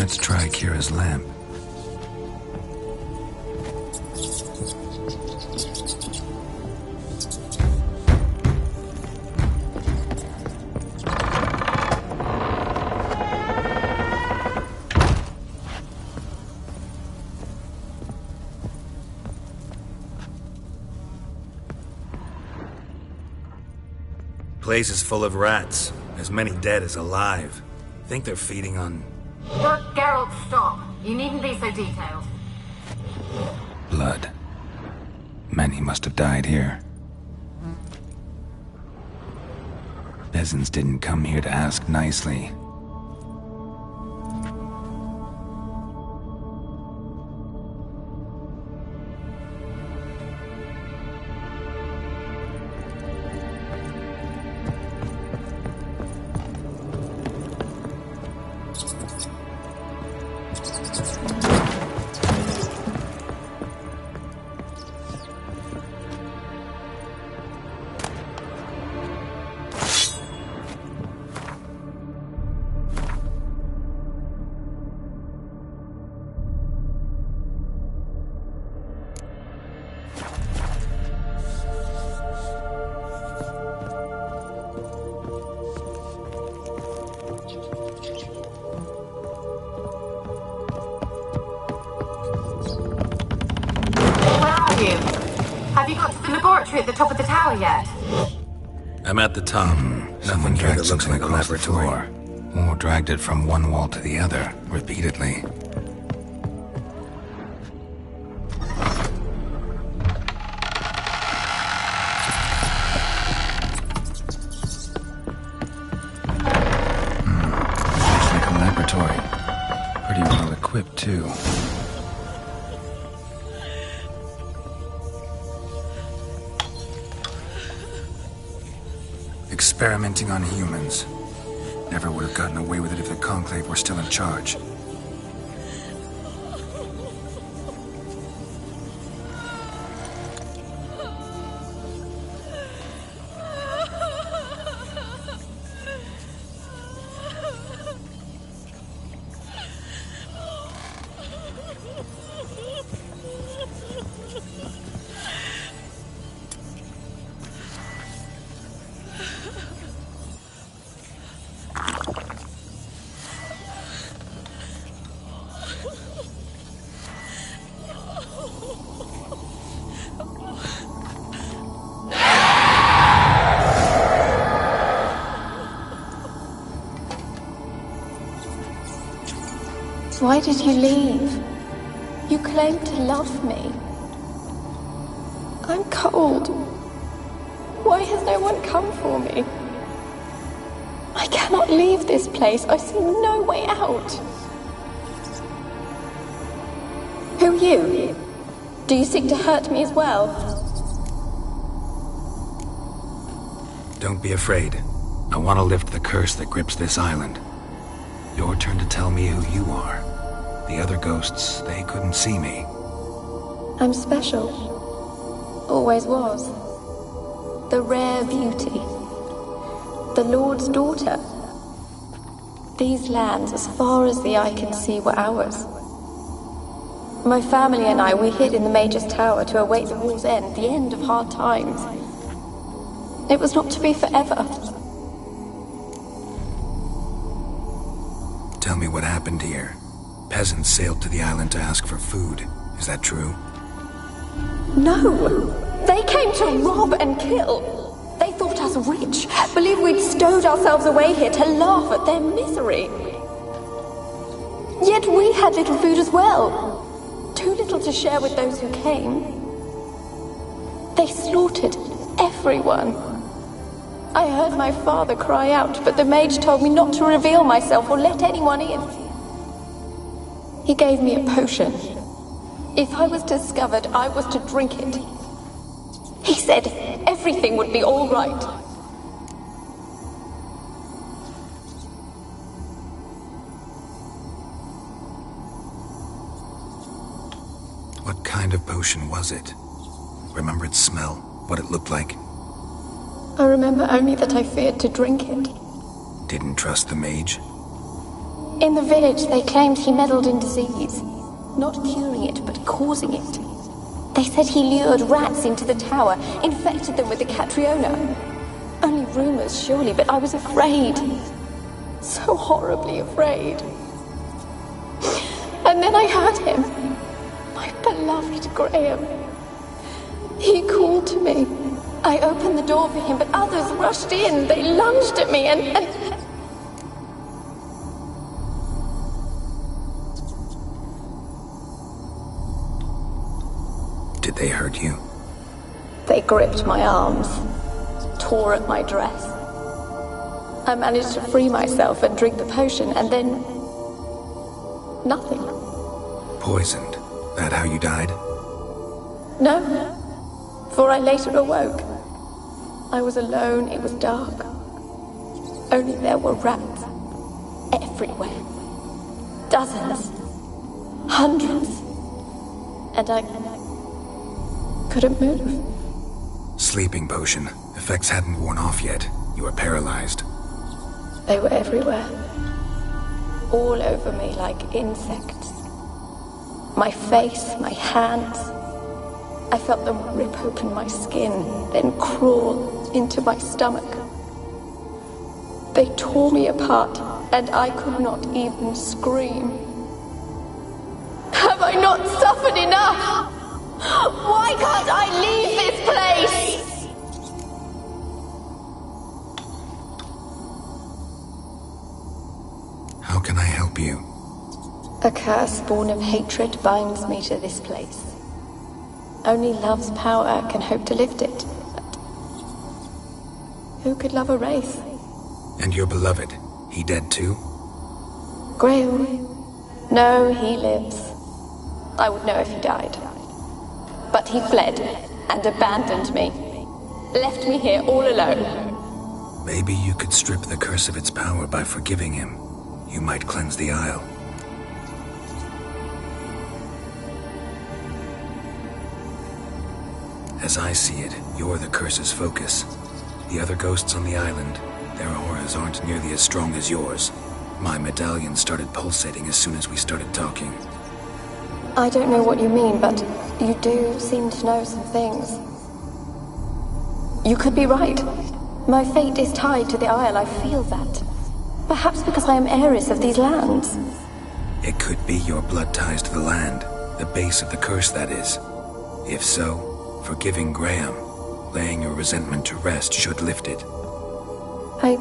Let's try Kira's lamp. Place is full of rats. As many dead as alive. Think they're feeding on... Look, Geralt, stop. You needn't be so detailed. Blood. Many must have died here. Peasants didn't come here to ask nicely. Have you got to the laboratory at the top of the tower yet? I'm at the top. Someone here dragged that looks something like a across the laboratory. floor, or dragged it from one wall to the other, repeatedly. Looks like a laboratory. Pretty well equipped, too. Experimenting on humans. Never would have gotten away with it if the Conclave were still in charge. Why did you leave? You claimed to love me. I'm cold. Why has no one come for me? I cannot leave this place. I see no way out. Who are you? Do you seek to hurt me as well? Don't be afraid. I want to lift the curse that grips this island. Your turn to tell me who you are. The other ghosts, they couldn't see me. I'm special. Always was. The rare beauty. The Lord's daughter. These lands, as far as the eye can see, were ours. My family and I, we hid in the Major's Tower to await the war's end, the end of hard times. It was not to be forever. Tell me what happened here. Peasants sailed to the island to ask for food. Is that true? No! They came to rob and kill. They thought us rich, believed we'd stowed ourselves away here to laugh at their misery. Yet we had little food as well. Too little to share with those who came. They slaughtered everyone. I heard my father cry out, but the mage told me not to reveal myself or let anyone in. He gave me a potion. If I was discovered, I was to drink it. He said everything would be all right. What kind of potion was it? Remember its smell? What it looked like? I remember only that I feared to drink it. Didn't trust the mage? In the village, they claimed he meddled in disease. Not curing it, but causing it. They said he lured rats into the tower, infected them with the Catriona. Only rumors, surely, but I was afraid. So horribly afraid. And then I heard him. My beloved Graham. He called to me. I opened the door for him, but others rushed in. They lunged at me and... Did they hurt you? They gripped my arms, tore at my dress. I managed to free myself and drink the potion, and then... nothing. Poisoned? That how you died? No, for I later awoke. I was alone, it was dark. Only there were rats. Everywhere. Dozens. Hundreds. And I couldn't move. Sleeping potion. Effects hadn't worn off yet. You were paralyzed. They were everywhere. All over me like insects. My face, my hands. I felt them rip open my skin, then crawl into my stomach. They tore me apart, and I could not even scream. Have I not suffered enough? Why can't I leave this place? How can I help you? A curse born of hatred binds me to this place. Only love's power can hope to lift it. But who could love a wraith? And your beloved, he dead too? Graham? No, he lives. I would know if he died. But he fled and abandoned me. Left me here all alone. Maybe you could strip the curse of its power by forgiving him. You might cleanse the Isle. As I see it, you're the curse's focus. The other ghosts on the island, their auras aren't nearly as strong as yours. My medallion started pulsating as soon as we started talking. I don't know what you mean, but you do seem to know some things. You could be right. My fate is tied to the Isle, I feel that. Perhaps because I am heiress of these lands. It could be your blood ties to the land, the base of the curse, that is. If so, forgiving Graham, laying your resentment to rest should lift it. I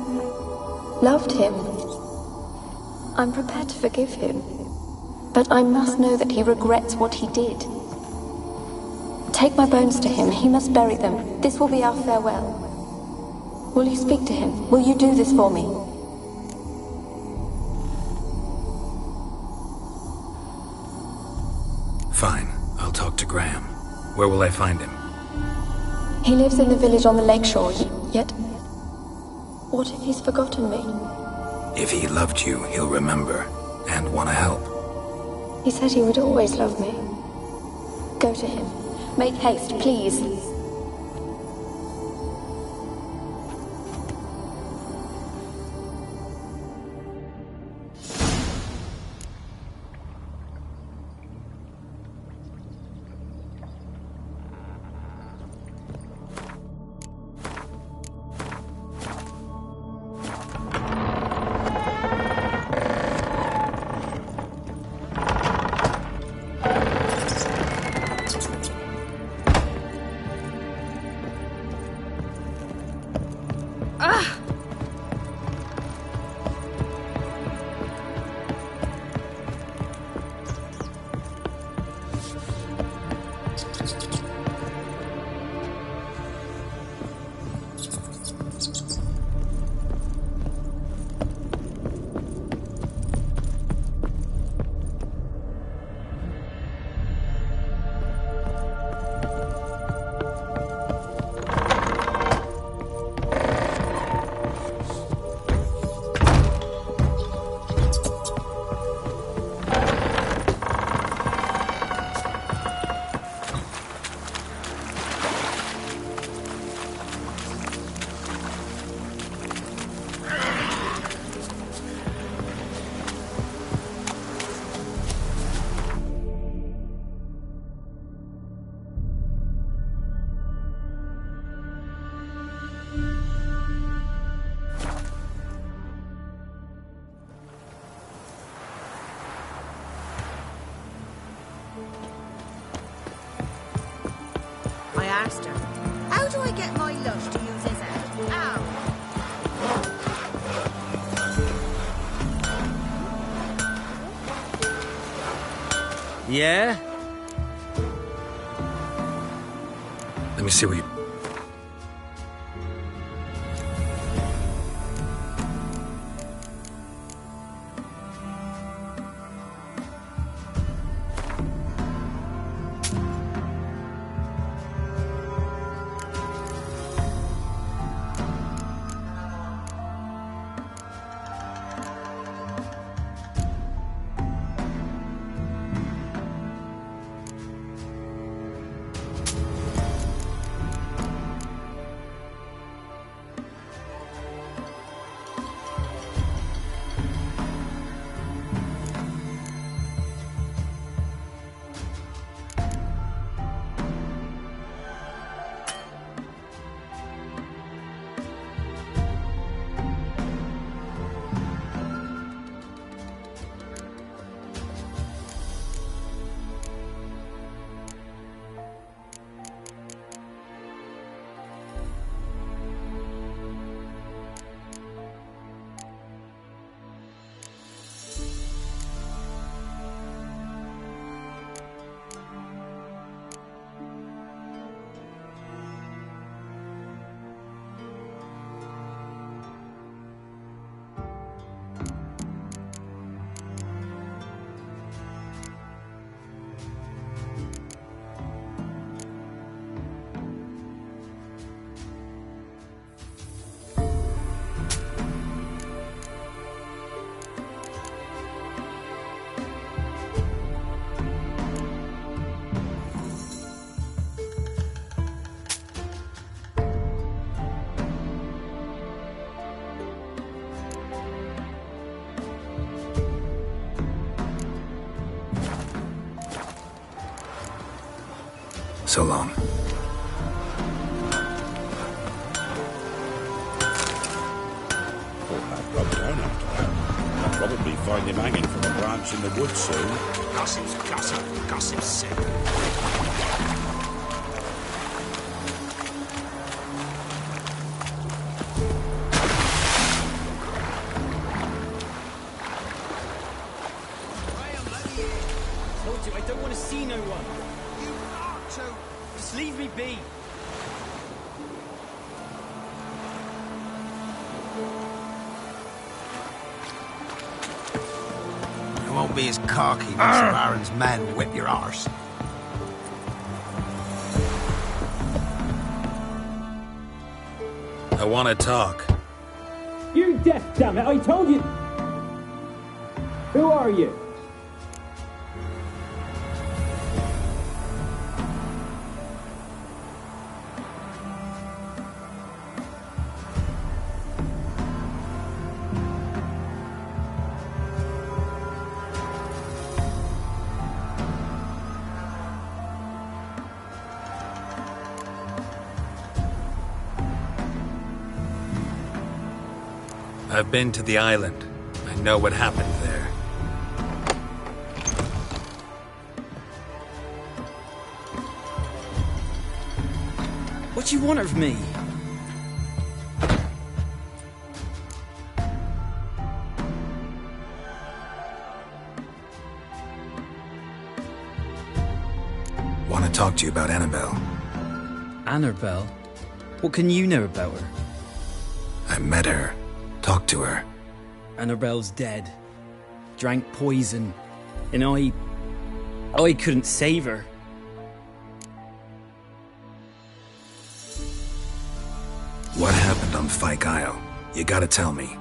loved him. I'm prepared to forgive him. But I must know that he regrets what he did. Take my bones to him. He must bury them. This will be our farewell. Will you speak to him? Will you do this for me? Fine. I'll talk to Graham. Where will I find him? He lives in the village on the lakeshore, yet... what if he's forgotten me? If he loved you, he'll remember, and want to help. He said he would always love me. Go to him. Make haste, please. asked her. How do I get my lush to use his head? Ow! Yeah? Let me see what you... So long. I'll probably find him hanging from a branch in the woods soon. Gossip's gossip, gossip's sick. Told you, I don't want to see no one. You are too. Just leave me be. You won't be as cocky when Baron's men whip your arse. I want to talk. You deaf, damn it! I told you. Who are you? I've been to the island. I know what happened there. What do you want of me? Want to talk to you about Annabelle. Annabelle? What can you know about her? I met her. Talked to her. Annabelle's dead. Drank poison. And I couldn't save her. What happened on Fyke Isle? You gotta tell me.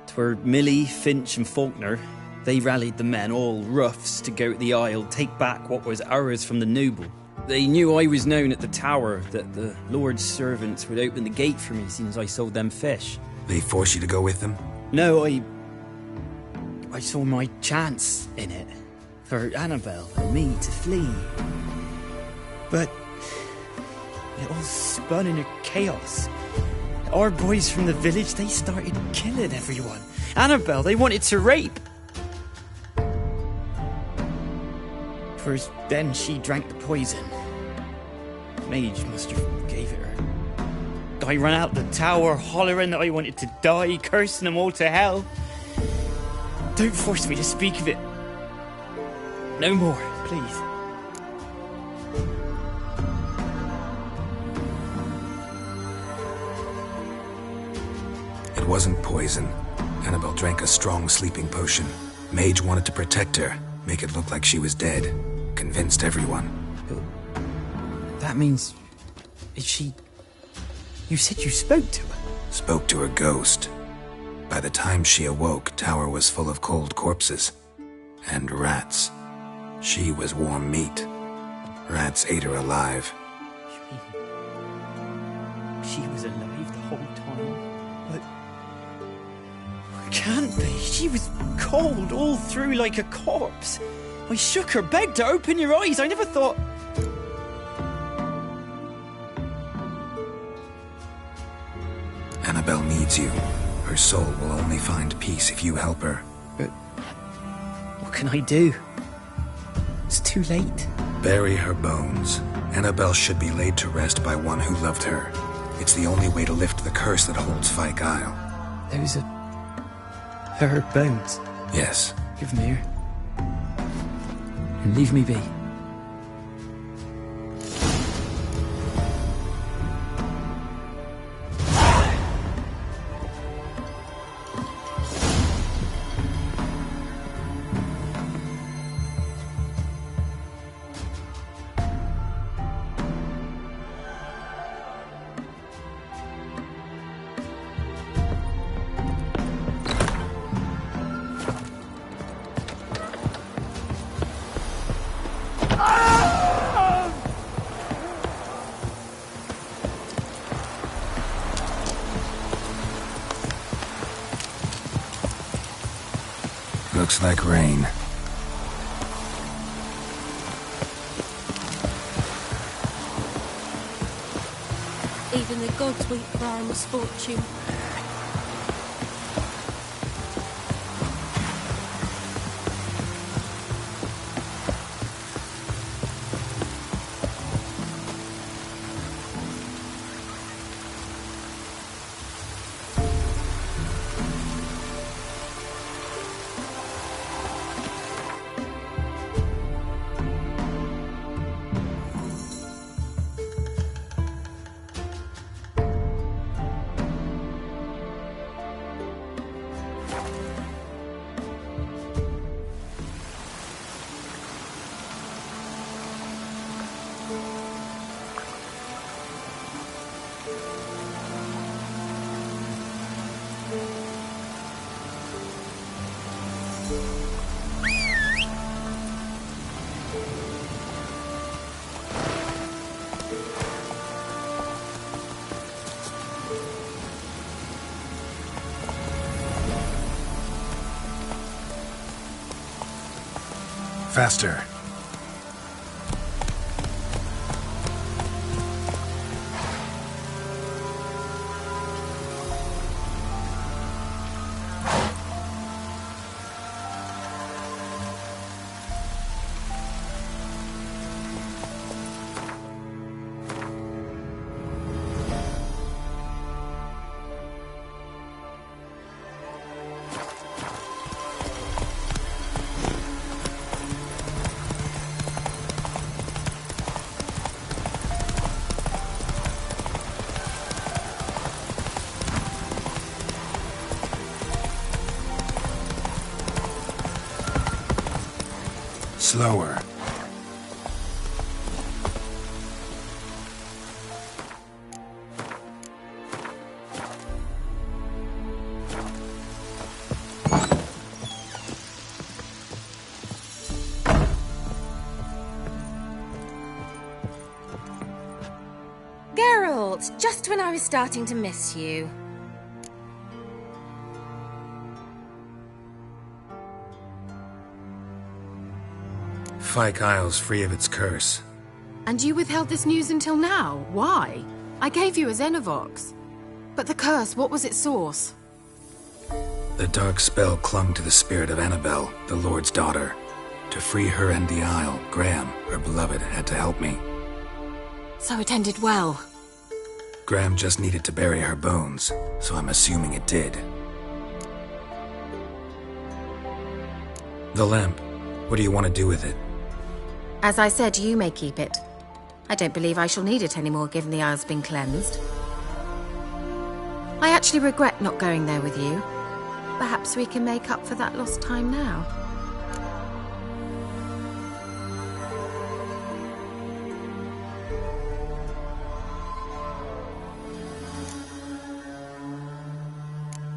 'Twere Millie, Finch and Faulkner. They rallied the men, all roughs, to go to the Isle, take back what was ours from the noble. They knew I was known at the tower, that the Lord's servants would open the gate for me since I sold them fish. They force you to go with them? No, I saw my chance in it. For Annabelle and me to flee. But it all spun in a chaos. Our boys from the village, they started killing everyone. Annabelle, they wanted to rape. First, then she drank the poison. Mage must have gave it her. I ran out the tower hollering that I wanted to die, cursing them all to hell. Don't force me to speak of it. No more, please. It wasn't poison. Annabelle drank a strong sleeping potion. Mage wanted to protect her, make it look like she was dead. Convinced everyone. That means... Is she... You said you spoke to her? Spoke to her ghost. By the time she awoke, Tower was full of cold corpses. And rats. She was warm meat. Rats ate her alive. You mean... She was alive the whole time? But... Can't be. She was cold all through like a corpse. I shook her, begged her, open your eyes. I never thought... Annabelle needs you. Her soul will only find peace if you help her. But... What can I do? It's too late. Bury her bones. Annabelle should be laid to rest by one who loved her. It's the only way to lift the curse that holds Fyke Isle. Those are... her bones? Yes. Give them here. And leave me be. Looks like rain. Even the gods weep for our misfortune. Faster. Slower. Geralt, just when I was starting to miss you. Fyke Isle's free of its curse. And you withheld this news until now? Why? I gave you a Xenovox. But the curse, what was its source? The dark spell clung to the spirit of Annabelle, the Lord's daughter. To free her and the Isle, Graham, her beloved, had to help me. So it ended well. Graham just needed to bury her bones, so I'm assuming it did. The lamp. What do you want to do with it? As I said, you may keep it. I don't believe I shall need it anymore, given the Isle's been cleansed. I actually regret not going there with you. Perhaps we can make up for that lost time now.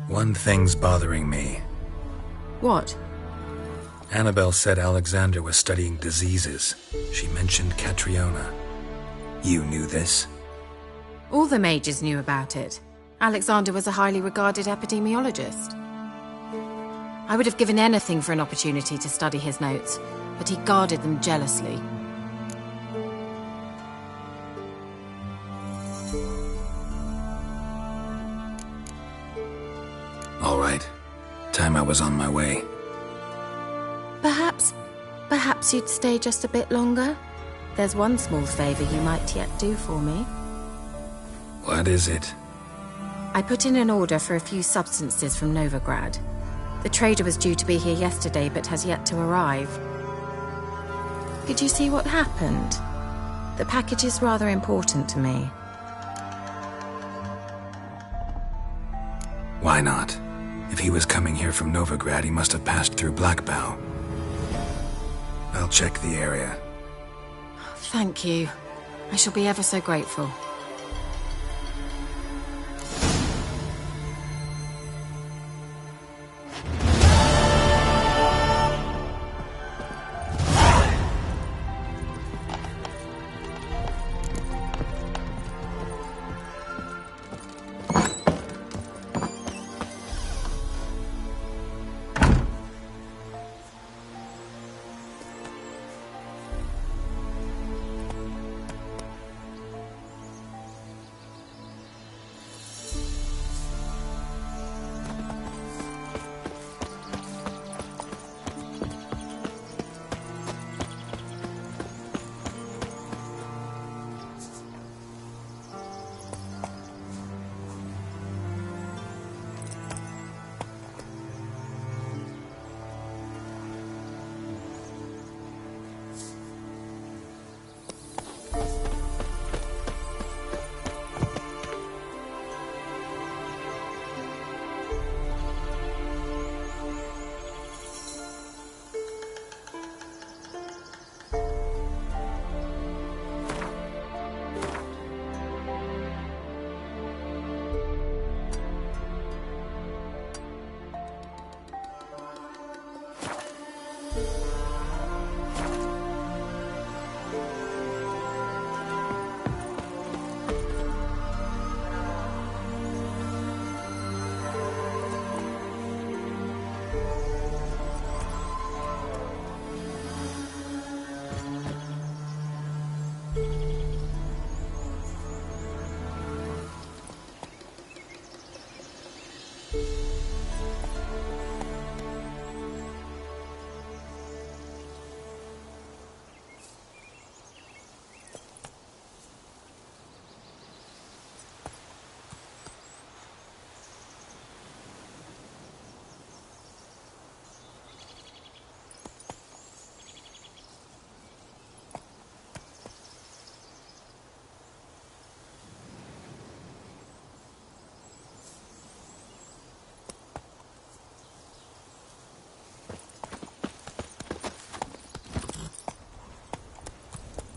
One thing's bothering me. What? Annabelle said Alexander was studying diseases. She mentioned Catriona. You knew this? All the mages knew about it. Alexander was a highly regarded epidemiologist. I would have given anything for an opportunity to study his notes, but he guarded them jealously. All right. Time I was on my way. Perhaps you'd stay just a bit longer? There's one small favor you might yet do for me. What is it? I put in an order for a few substances from Novigrad. The trader was due to be here yesterday, but has yet to arrive. Could you see what happened? The package is rather important to me. Why not? If he was coming here from Novigrad, he must have passed through Blackbow. I'll check the area. Thank you. I shall be ever so grateful.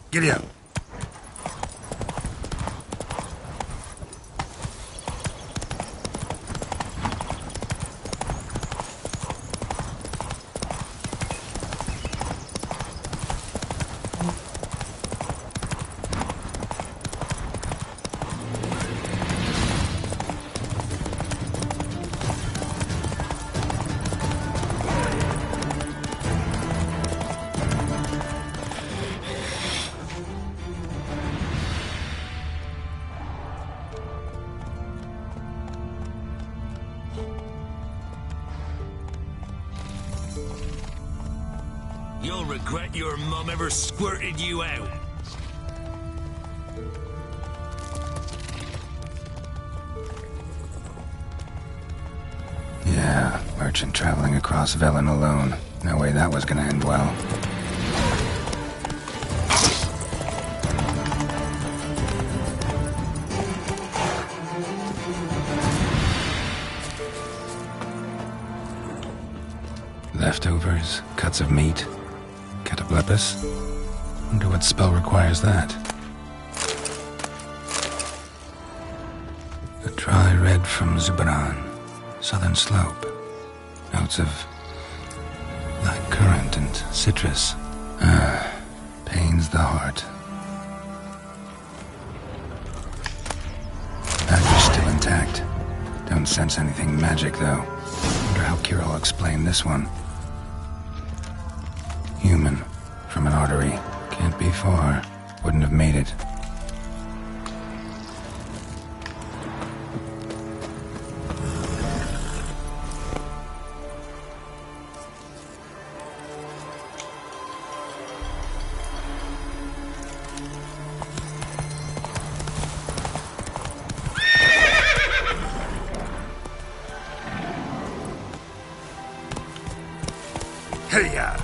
Giddy up. You'll regret your mum ever squirted you out. merchant traveling across Velen alone. No way that was gonna end well. Leftovers, cuts of meat, cataplepis. Wonder what spell requires that. A dry red from Zubran, southern slope. Notes of light currant and citrus. Pains the heart. Badger's still intact. Don't sense anything magic, though. Wonder how Kira will explain this one. Human, from an artery. Can't be far. Wouldn't have made it. Hey-ya!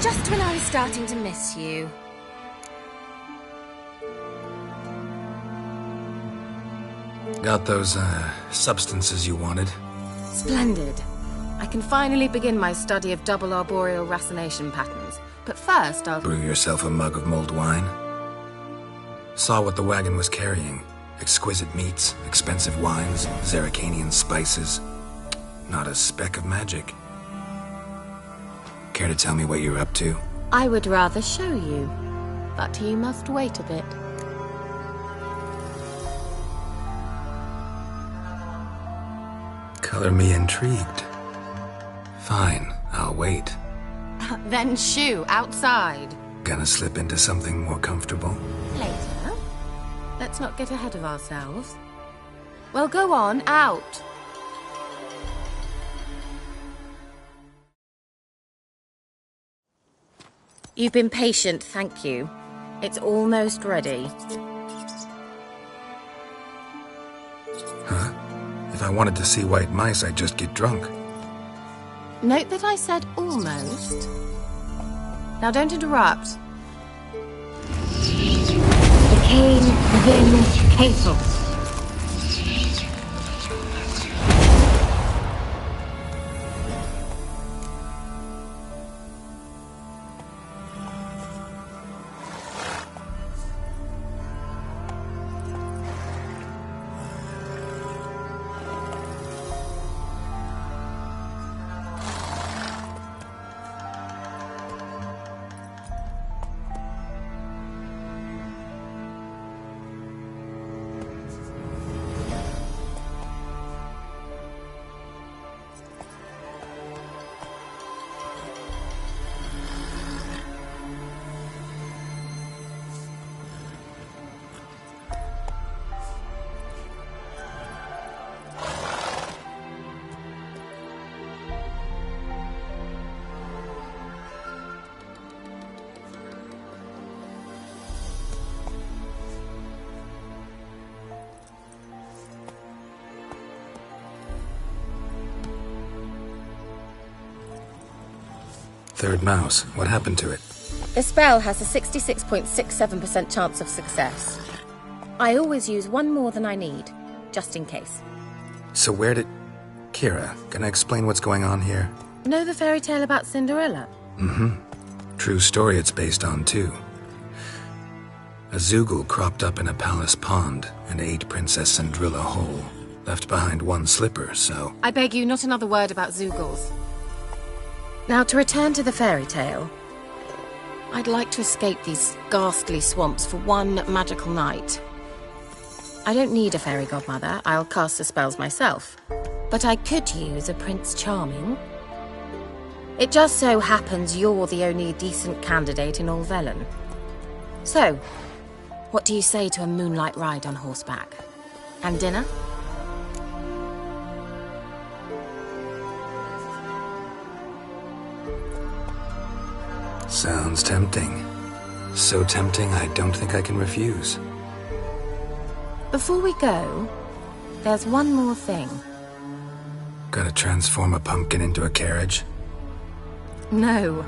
Just when I was starting to miss you. Got those, substances you wanted? Splendid. I can finally begin my study of double arboreal racination patterns. But first, I'll... Brew yourself a mug of mulled wine? Saw what the wagon was carrying. Exquisite meats, expensive wines, Zeracanian spices. Not a speck of magic. Care to tell me what you're up to? I would rather show you, but you must wait a bit. Color me intrigued. Fine, I'll wait. Then shoo, outside. Gonna slip into something more comfortable? Later. Let's not get ahead of ourselves. Well, go on, out. You've been patient, thank you. It's almost ready. Huh? If I wanted to see white mice, I'd just get drunk. Note that I said almost. Now don't interrupt. Decaying within castle. Third mouse. What happened to it? The spell has a 66.67% chance of success. I always use one more than I need, just in case. So where did... Kira, can I explain what's going on here? Know the fairy tale about Cinderella? Mm-hmm. True story it's based on, too. A Zoogle cropped up in a palace pond and ate Princess Cinderella whole. Left behind one slipper, so... I beg you, not another word about Zoogles. Now, to return to the fairy tale. I'd like to escape these ghastly swamps for one magical night. I don't need a fairy godmother. I'll cast the spells myself. But I could use a Prince Charming. It just so happens you're the only decent candidate in all Velen. So, what do you say to a moonlight ride on horseback? And dinner? Sounds tempting. So tempting, I don't think I can refuse. Before we go, there's one more thing. Gotta transform a pumpkin into a carriage? No.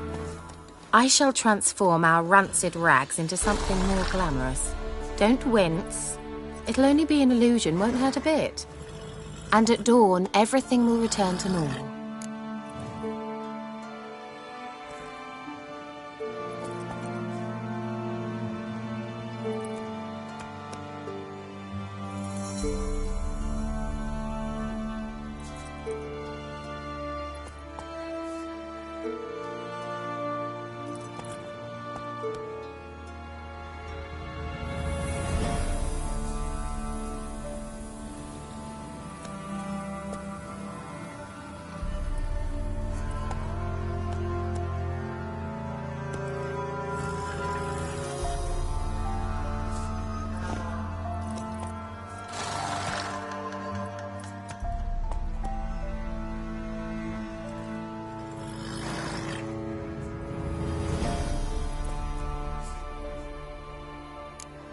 I shall transform our rancid rags into something more glamorous. Don't wince. It'll only be an illusion, won't hurt a bit. And at dawn, everything will return to normal.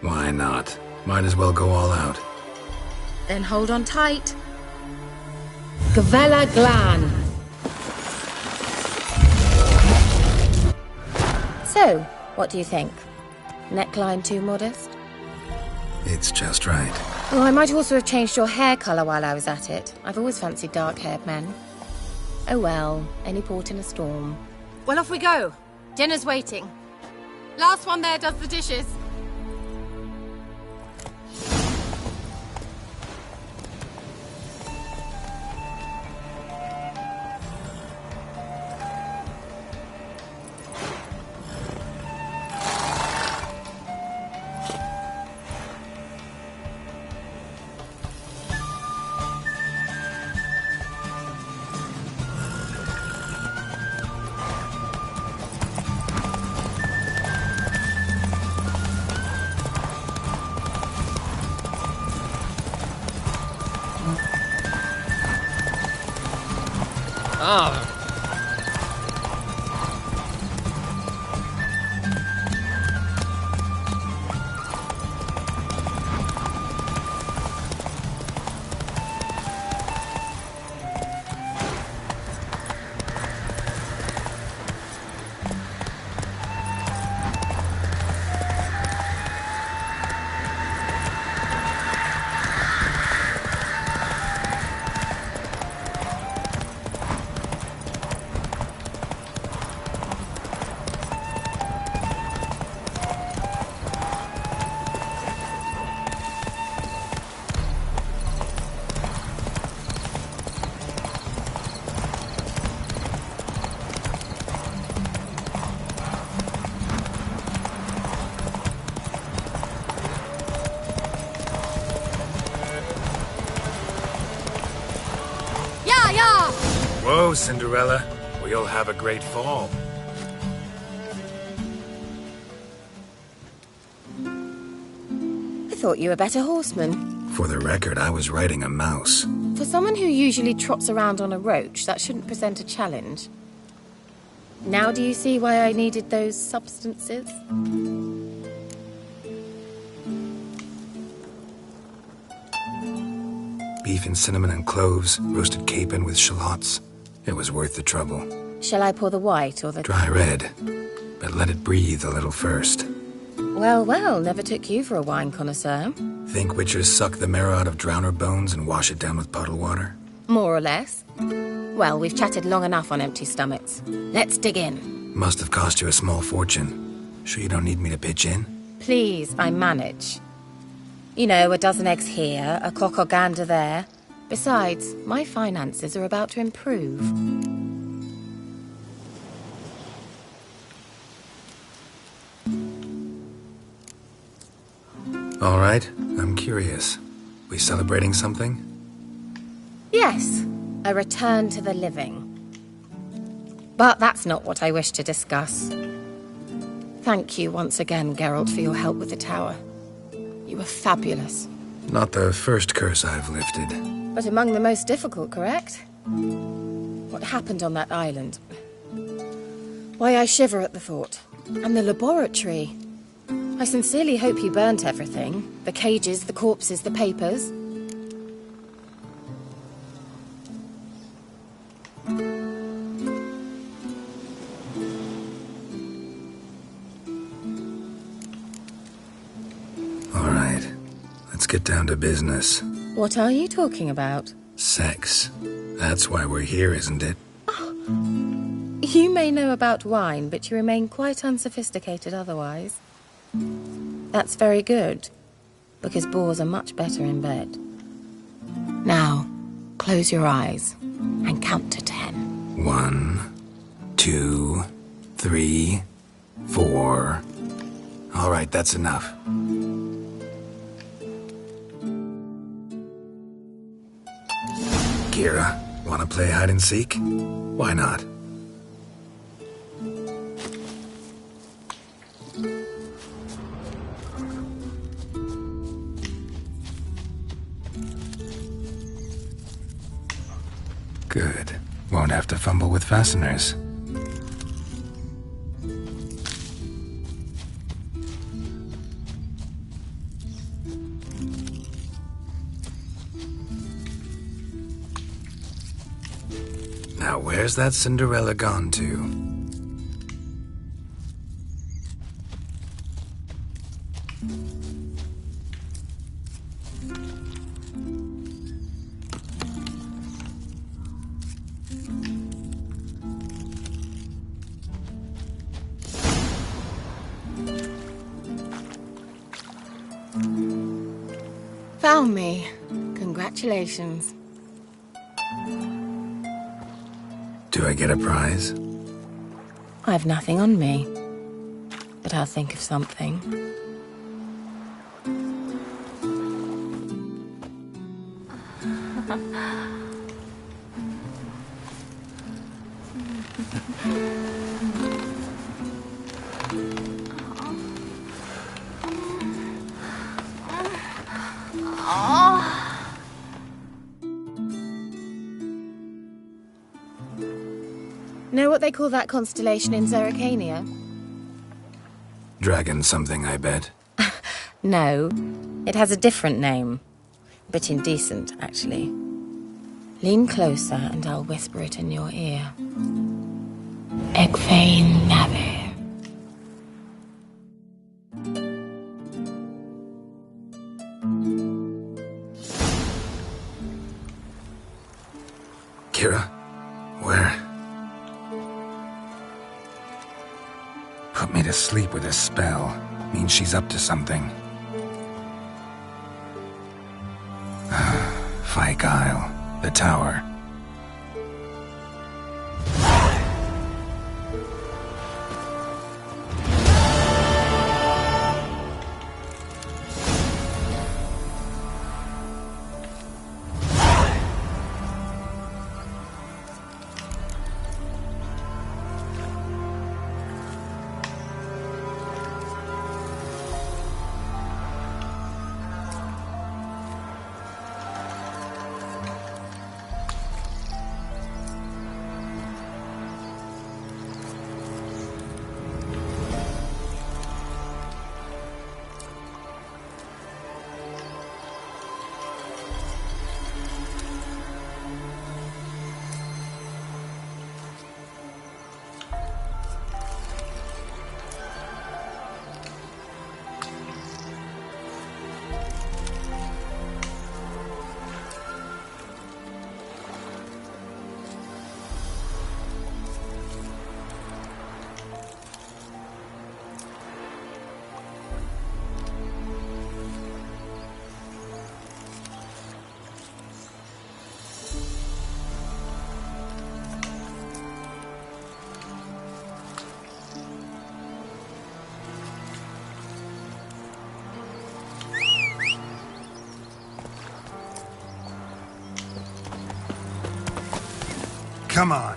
Why not? Might as well go all out. Then hold on tight. Gavella Glan. So, what do you think? Neckline too modest? It's just right. Oh, I might also have changed your hair colour while I was at it. I've always fancied dark-haired men. Oh well, any port in a storm. Well, off we go. Dinner's waiting. Last one there does the dishes. Whoa, Cinderella. We'll have a great fall. I thought you were a better horseman. For the record, I was riding a mouse. For someone who usually trots around on a roach, that shouldn't present a challenge. Now do you see why I needed those substances? Beef and cinnamon and cloves, roasted capon with shallots. It was worth the trouble. Shall I pour the white or the... Dry red, but let it breathe a little first. Well, well, never took you for a wine connoisseur. Think witchers suck the marrow out of drowner bones and wash it down with puddle water? More or less. Well, we've chatted long enough on empty stomachs. Let's dig in. Must have cost you a small fortune. Sure you don't need me to pitch in? Please, I manage. You know, a dozen eggs here, a cock or gander there. Besides, my finances are about to improve. All right, I'm curious. We celebrating something? Yes, a return to the living. But that's not what I wish to discuss. Thank you once again, Geralt, for your help with the tower. You were fabulous. Not the first curse I've lifted. But among the most difficult, correct? What happened on that island? Why, I shiver at the thought. And the laboratory. I sincerely hope you burnt everything. The cages, the corpses, the papers. All right, let's get down to business. What are you talking about? Sex. That's why we're here, isn't it? You may know about wine, but you remain quite unsophisticated otherwise. That's very good, because boars are much better in bed. Now, close your eyes and count to 10. 1, 2, 3, 4. All right, that's enough. Kira, want to play hide and seek? Why not? Good. Won't have to fumble with fasteners. Now, where's that Cinderella gone to? Found me. Congratulations. Do I get a prize? I've nothing on me, but I'll think of something. Know what they call that constellation in Zerrikania? Dragon something, I bet. No, it has a different name. A bit indecent, actually. Lean closer and I'll whisper it in your ear. Egfain Navir. Kira, where? Put me to sleep with a spell. Means she's up to something. Fyke Isle, the tower. Come on.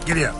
Giddy up.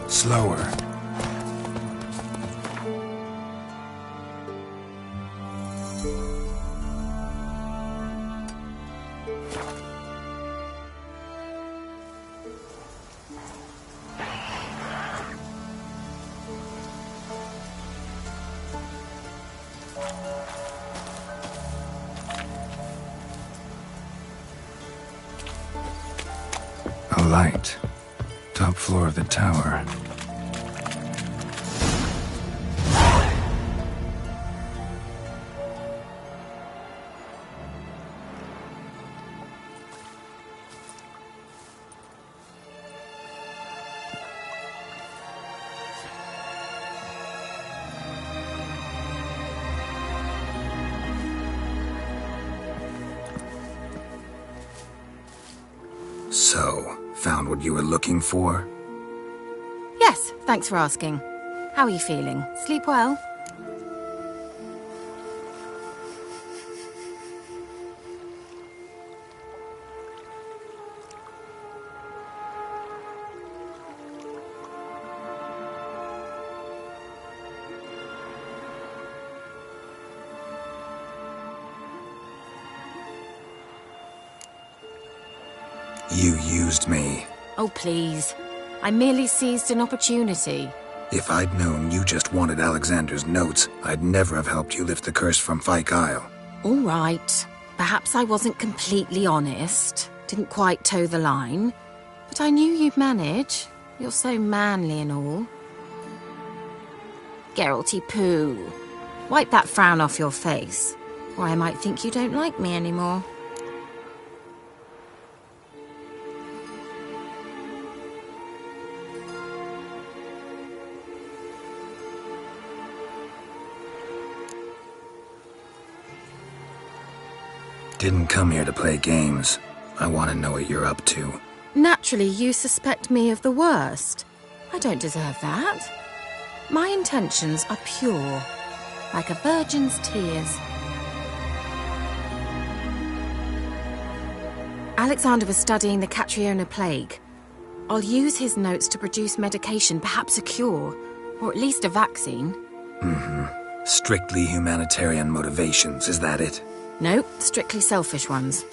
Slower. A light. Top floor of the tower. So, found what you were looking for? Yes, thanks for asking. How are you feeling? Sleep well? You used me. Oh, please. I merely seized an opportunity. If I'd known you just wanted Alexander's notes, I'd never have helped you lift the curse from Fyke Isle. All right. Perhaps I wasn't completely honest. Didn't quite toe the line. But I knew you'd manage. You're so manly and all. Geralty poo. Wipe that frown off your face, or I might think you don't like me anymore. Didn't come here to play games. I want to know what you're up to. Naturally, you suspect me of the worst. I don't deserve that. My intentions are pure, like a virgin's tears. Alexander was studying the Catriona plague. I'll use his notes to produce medication, perhaps a cure, or at least a vaccine. Strictly humanitarian motivations, is that it? No, strictly selfish ones.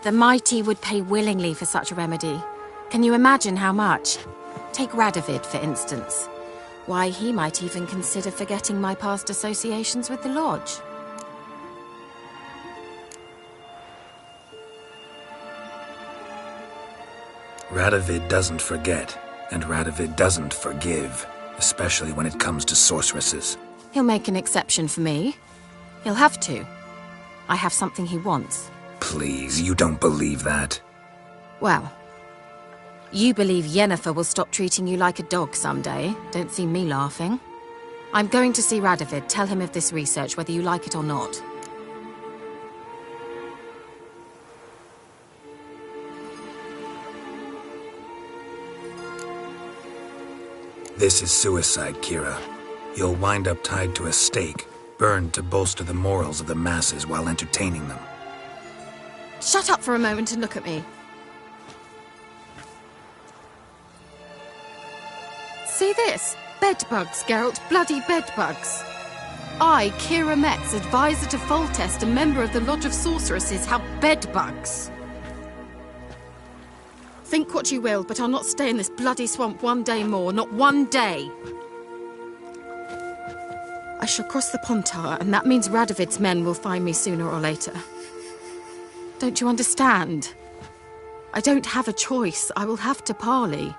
The mighty would pay willingly for such a remedy. Can you imagine how much? Take Radovid, for instance. Why, he might even consider forgetting my past associations with the Lodge. Radovid doesn't forget, and Radovid doesn't forgive, especially when it comes to sorceresses. He'll make an exception for me. He'll have to. I have something he wants. Please, you don't believe that. Well, you believe Yennefer will stop treating you like a dog someday. Don't see me laughing. I'm going to see Radovid. Tell him of this research, whether you like it or not. This is suicide, Kira. You'll wind up tied to a stake, burned to bolster the morals of the masses while entertaining them. Shut up for a moment and look at me. See this? Bedbugs, Geralt. Bloody bedbugs. I, Kira Metz, advisor to Foltest and member of the Lodge of Sorceresses, have bedbugs. Think what you will, but I'll not stay in this bloody swamp one day more. Not one day. I shall cross the Pontar, and that means Radovid's men will find me sooner or later. Don't you understand? I don't have a choice. I will have to parley.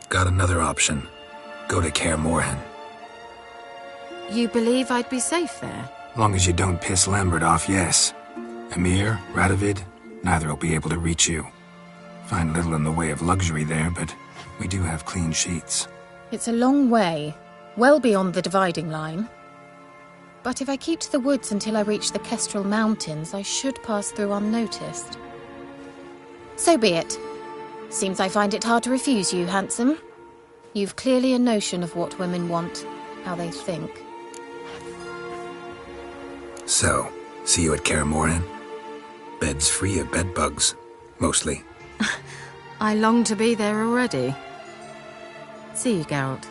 Got another option. Go to Kaer Morhen. You believe I'd be safe there? Long as you don't piss Lambert off, yes. Emir, Radovid, neither will be able to reach you. Find little in the way of luxury there, but we do have clean sheets. It's a long way, well beyond the dividing line. But if I keep to the woods until I reach the Kestrel Mountains, I should pass through unnoticed. So be it. Seems I find it hard to refuse you, handsome. You've clearly a notion of what women want, how they think. So, see you at Kaer Morhen? Beds free of bedbugs, mostly. I long to be there already. See you, Geralt.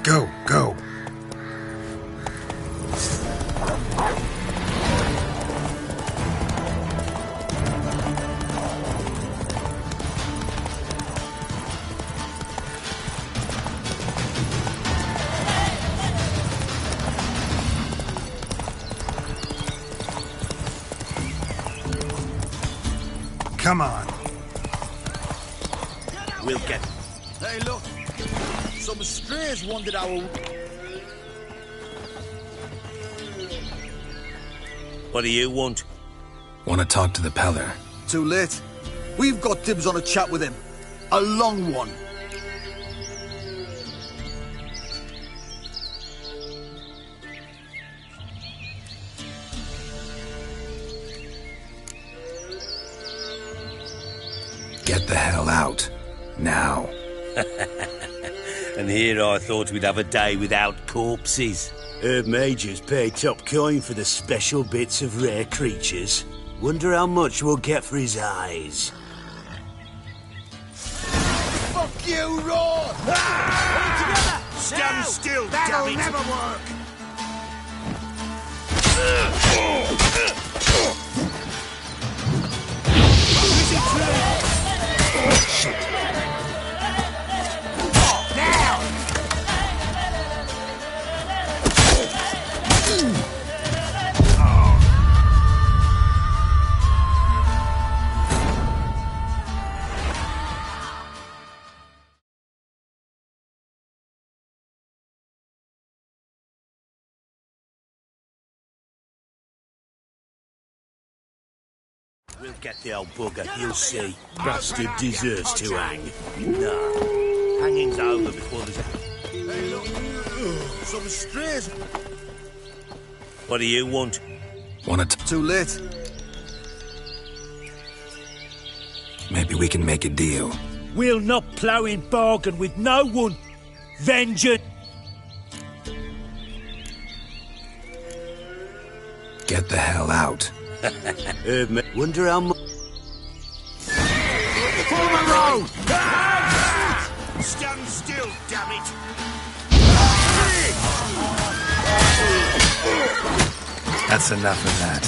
Go, go. Come on. We'll get... Hey, look. Some strays wandered our... What do you want? Want to talk to the Peller. Too late. We've got dibs on a chat with him. A long one. Get the hell out. Now. And here I thought we'd have a day without corpses. Herb Majors pay top coin for the special bits of rare creatures. Wonder how much we'll get for his eyes. Fuck you, Raw! Ah! Stand still, That'll damn it! never work! Shit. Now! We'll get the old bugger, you'll see. Bastard deserves to hang. Nah, hanging's over before there's a... Hey, look. Some strays. What do you want? Want to... Too late. Maybe we can make a deal. We'll not plough in bargain with no one. Vengeance! Get the hell out. Wonder how much... Form a road! Stand still, damn it! That's enough of that.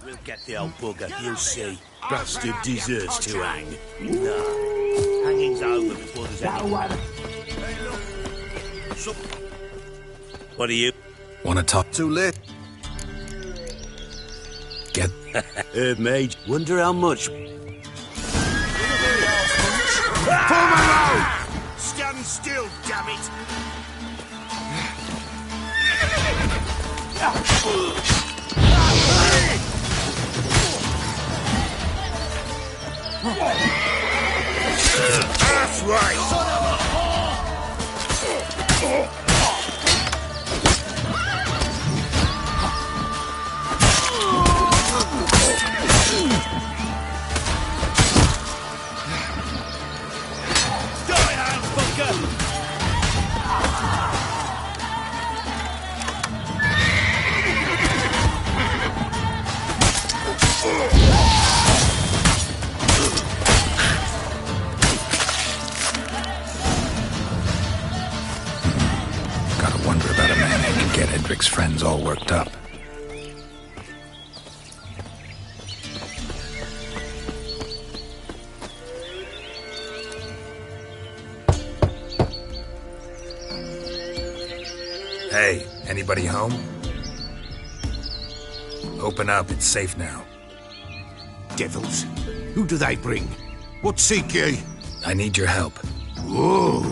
We'll get the old bugger, you'll see. Bastard deserves to hang. Nah, hanging's over before there's any... What do you... Want to talk? Too late. Get... Herb Mage, wonder how much... Form a road! Stand still, damn it! That's right! Son of a friends all worked up. Hey, anybody home? Open up, it's safe now. Devils, who do they bring? What seek ye? I need your help. Whoa,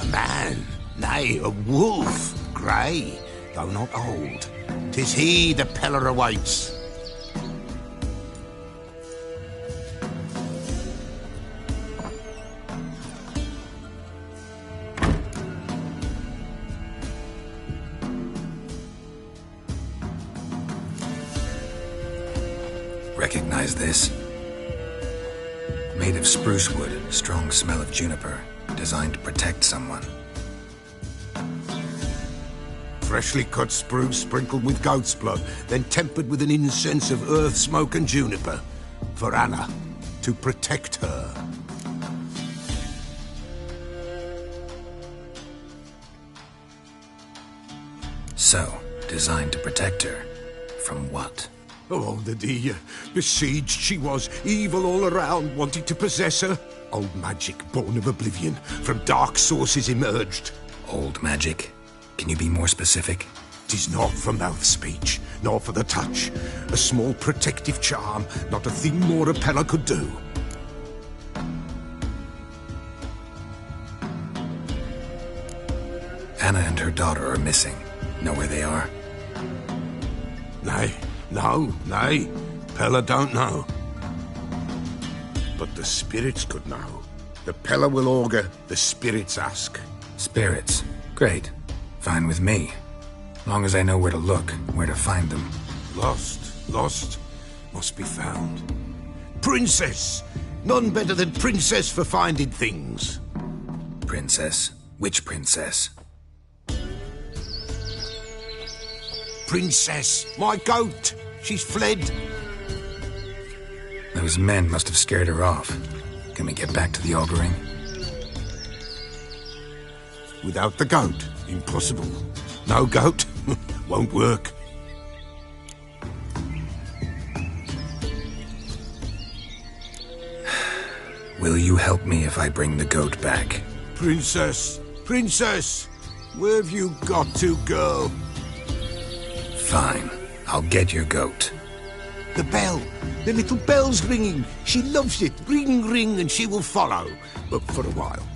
a man, nay, a wolf, grey, though not old. 'Tis he the Peller awaits. is this? Made of spruce wood, strong smell of juniper, designed to protect someone. Freshly cut spruce sprinkled with goat's blood, then tempered with an incense of earth, smoke and juniper. For Anna, to protect her. So, designed to protect her. From what? Oh, the besieged she was, evil all around, wanting to possess her. Old magic, born of oblivion, from dark sources emerged. Old magic? Can you be more specific? 'Tis not for mouth speech, nor for the touch. A small protective charm, not a thing more a peller could do. Anna and her daughter are missing. Know where they are? Nay, nay. Pella don't know. But the spirits could know. The Pella will augur, the spirits ask. Spirits? Great. Fine with me. Long as I know where to look, where to find them. Lost, must be found. Princess! None better than princess for finding things. Princess? Which princess? Princess, my goat! She's fled. Those men must have scared her off. Can we get back to the auguring? Without the goat, impossible. No goat, won't work. Will you help me if I bring the goat back? Princess, where have you got to go? Fine, I'll get your goat. The bell, the little bell's ringing. She loves it. Ring, ring, and she will follow. But for a while.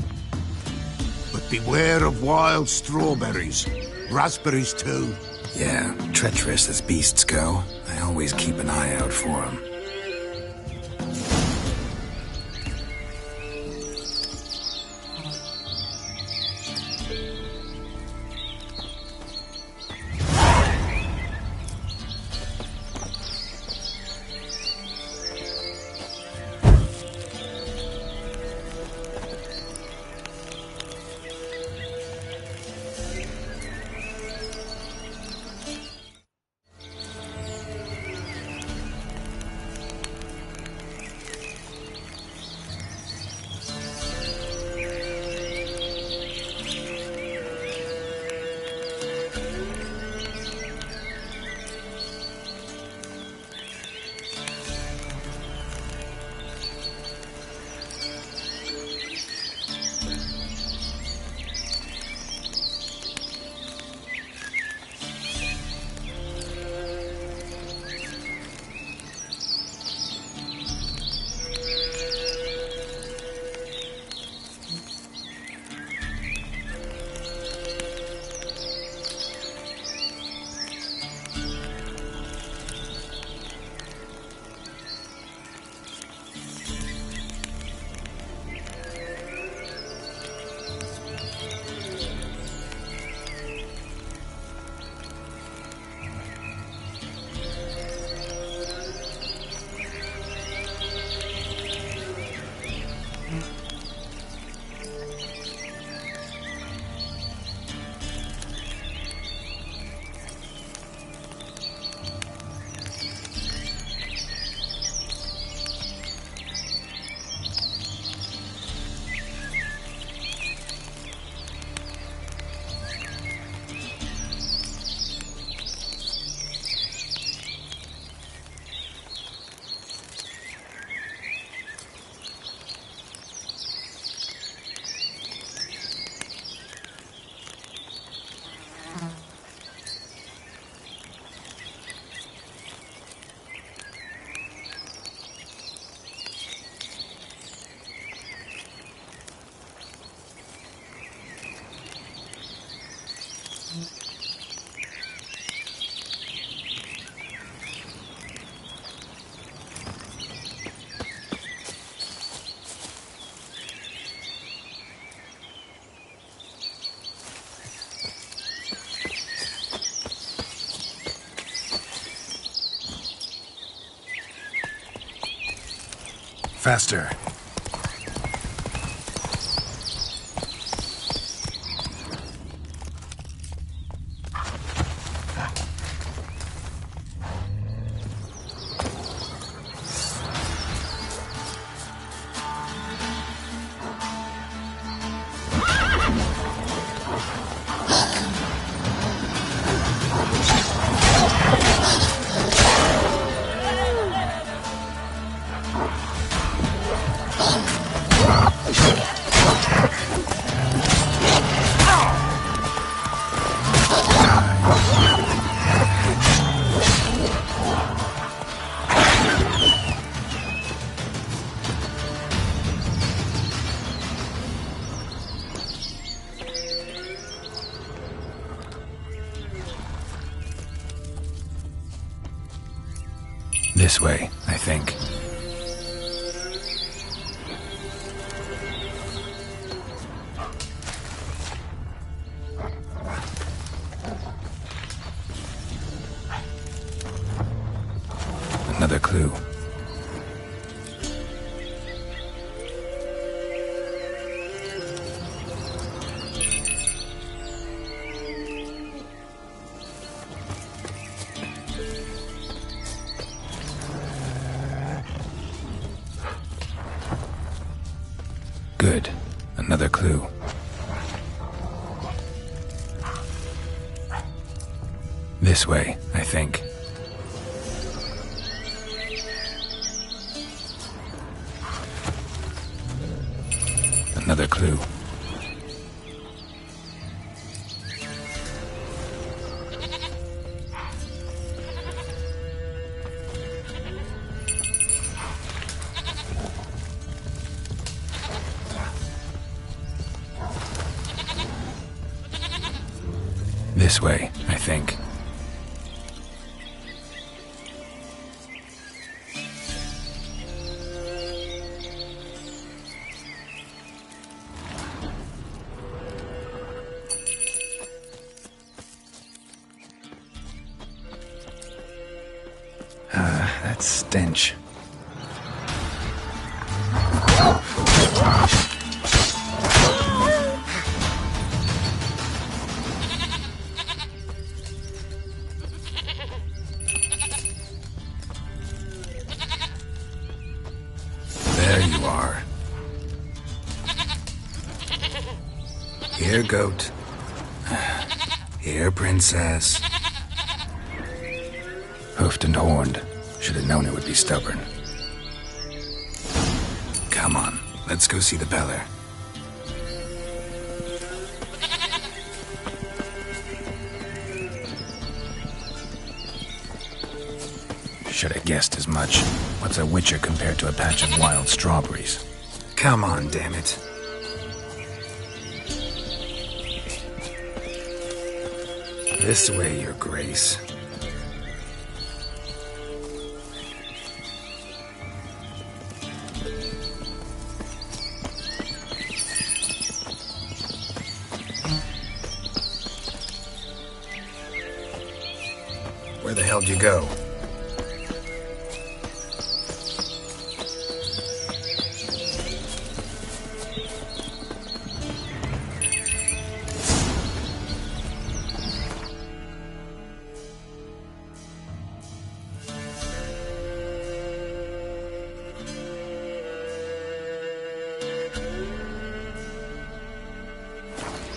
But beware of wild strawberries. Raspberries, too. Yeah, treacherous as beasts go. I always keep an eye out for them. Faster. This way, I think. Another clue. Good. Another clue. This way, I think. Another clue. This way, I think. That stench. There you are. Here, goat. Here, princess. Hoofed and horned. Should have known it would be stubborn. Come on, let's go see the Beller. Should have guessed as much. What's a witcher compared to a patch of wild strawberries? Come on, damn it. This way, Your Grace. Where the hell'd you go?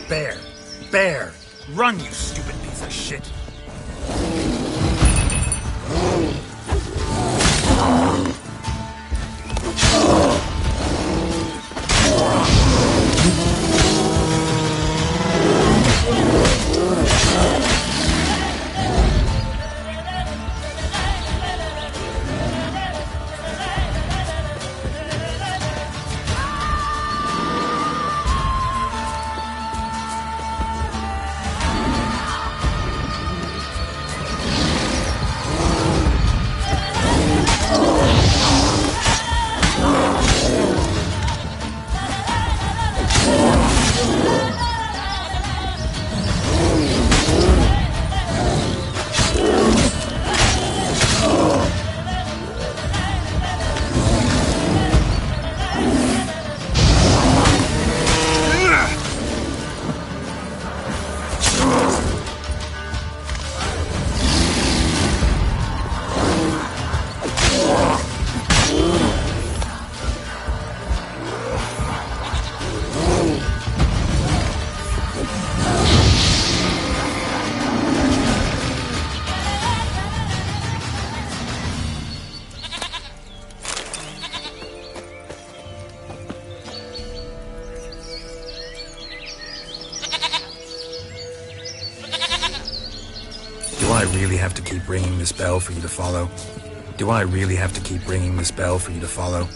Bear! Bear! Run, you stupid piece of shit! really have to keep ringing this bell for you to follow? Do I really have to keep ringing this bell for you to follow?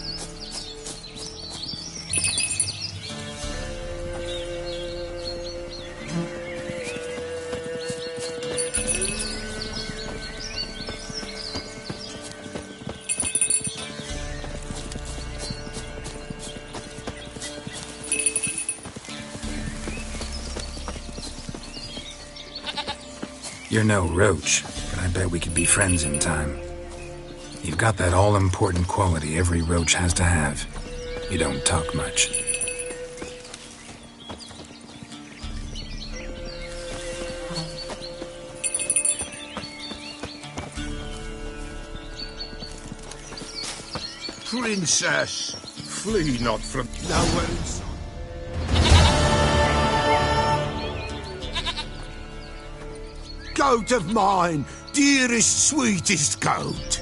You're no roach, but I bet we could be friends in time. You've got that all-important quality every roach has to have. You don't talk much. Princess, flee not from nowhere inside. Goat of mine, dearest, sweetest goat.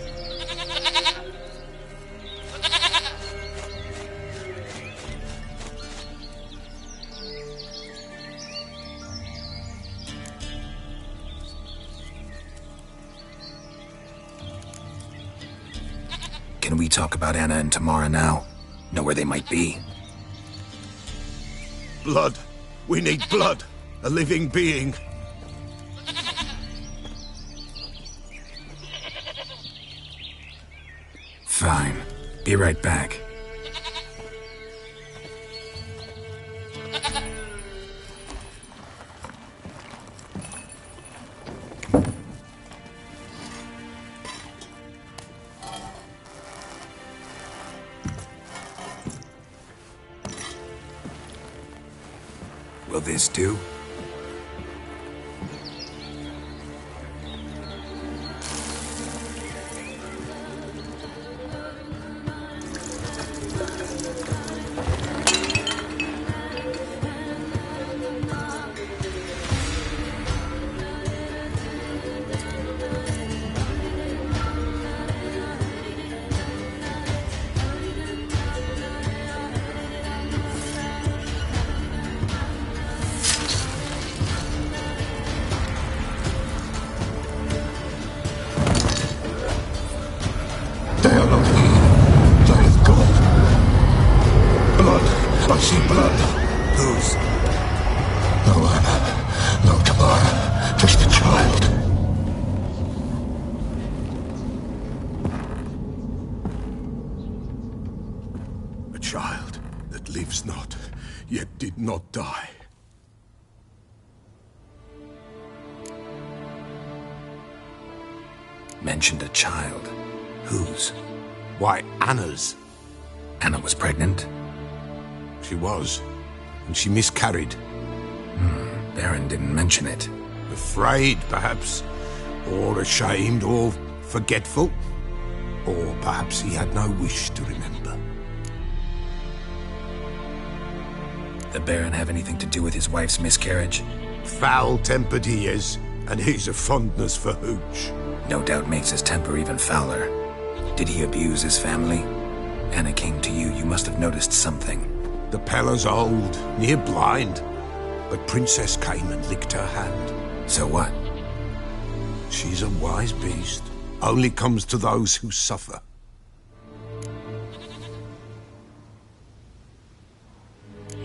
Can we talk about Anna and Tamara now? Know where they might be? Blood. We need blood. A living being. Fine. Be right back. Will this do? I see blood. Whose? No Anna, no Tamara, just a child. A child that lives not, yet did not die. Mentioned a child. Whose? Why, Anna's. Anna was pregnant? She was, and she miscarried. Baron didn't mention it. Afraid, perhaps, or ashamed, or forgetful. Or perhaps he had no wish to remember. The Baron have anything to do with his wife's miscarriage? Foul-tempered he is, and he's a fondness for hooch. No doubt makes his temper even fouler. Did he abuse his family? Anna came to you, you must have noticed something. The Pella's old, near blind, but Princess came and licked her hand. So what? She's a wise beast. Only comes to those who suffer.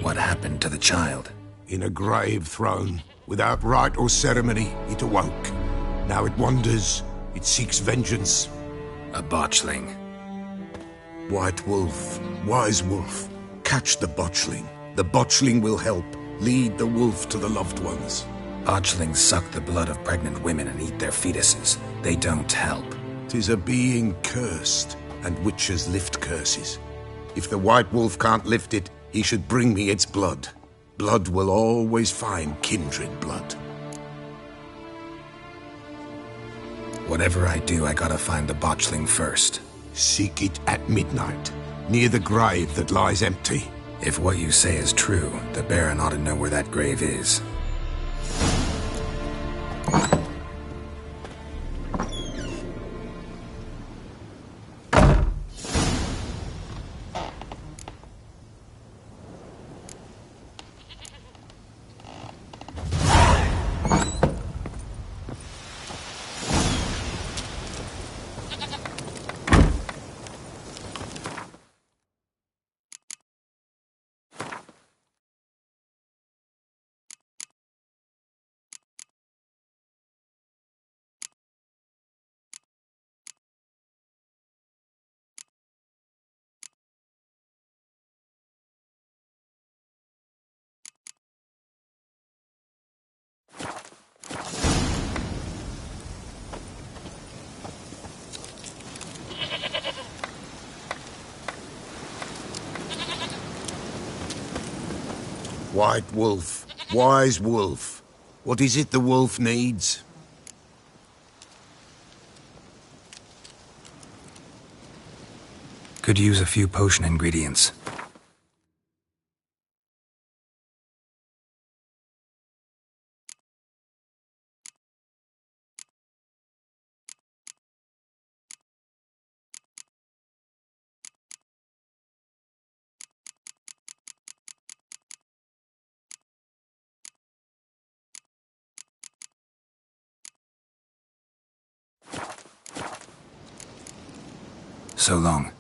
What happened to the child? In a grave thrown, without rite or ceremony, it awoke. Now it wanders, it seeks vengeance. A botchling. White wolf, wise wolf. Catch the botchling. The botchling will help. Lead the wolf to the loved ones. Botchlings suck the blood of pregnant women and eat their fetuses. They don't help. 'Tis a being cursed, and witches lift curses. If the white wolf can't lift it, he should bring me its blood. Blood will always find kindred blood. Whatever I do, I gotta find the botchling first. Seek it at midnight, near the grave that lies empty. If what you say is true, the Baron ought to know where that grave is. White wolf. Wise wolf. What is it the wolf needs? Could use a few potion ingredients. So long.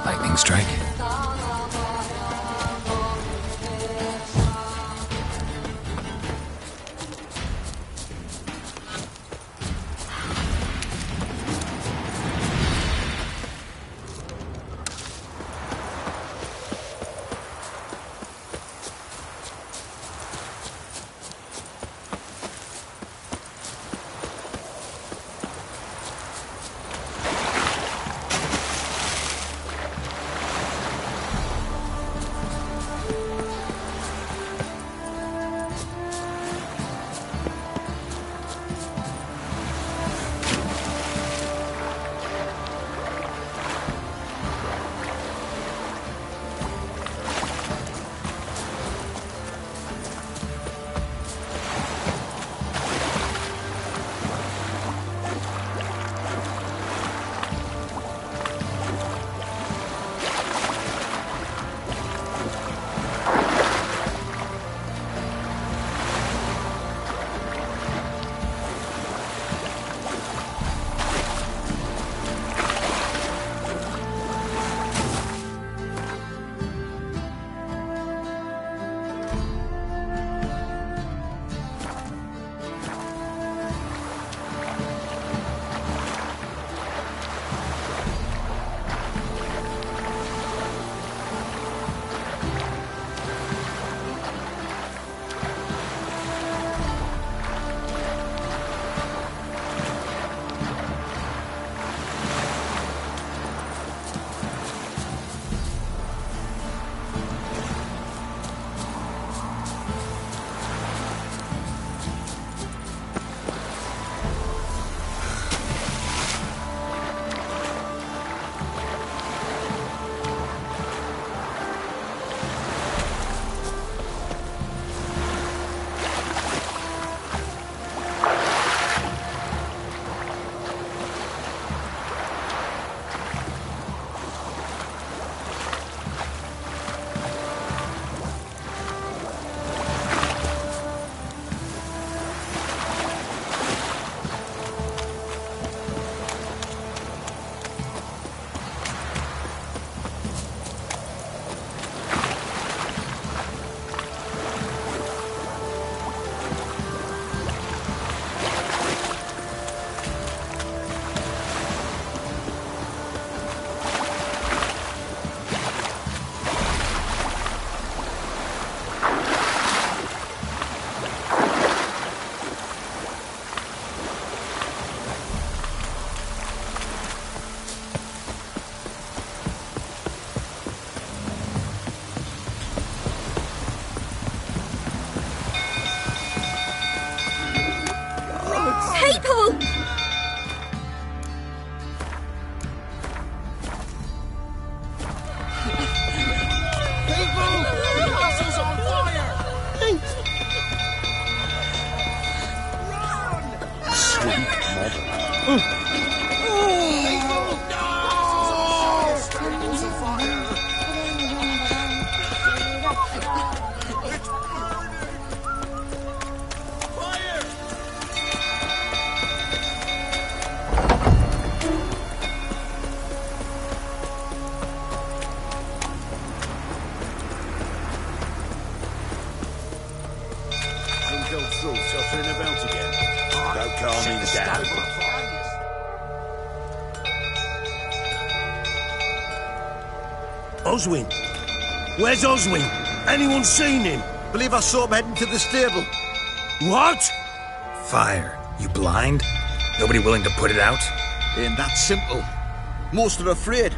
Lightning strike. Oswin? Where's Oswin? Anyone seen him? Believe I saw him heading to the stable. What? Fire. You blind? Nobody willing to put it out? Ain't that simple. Most are afraid.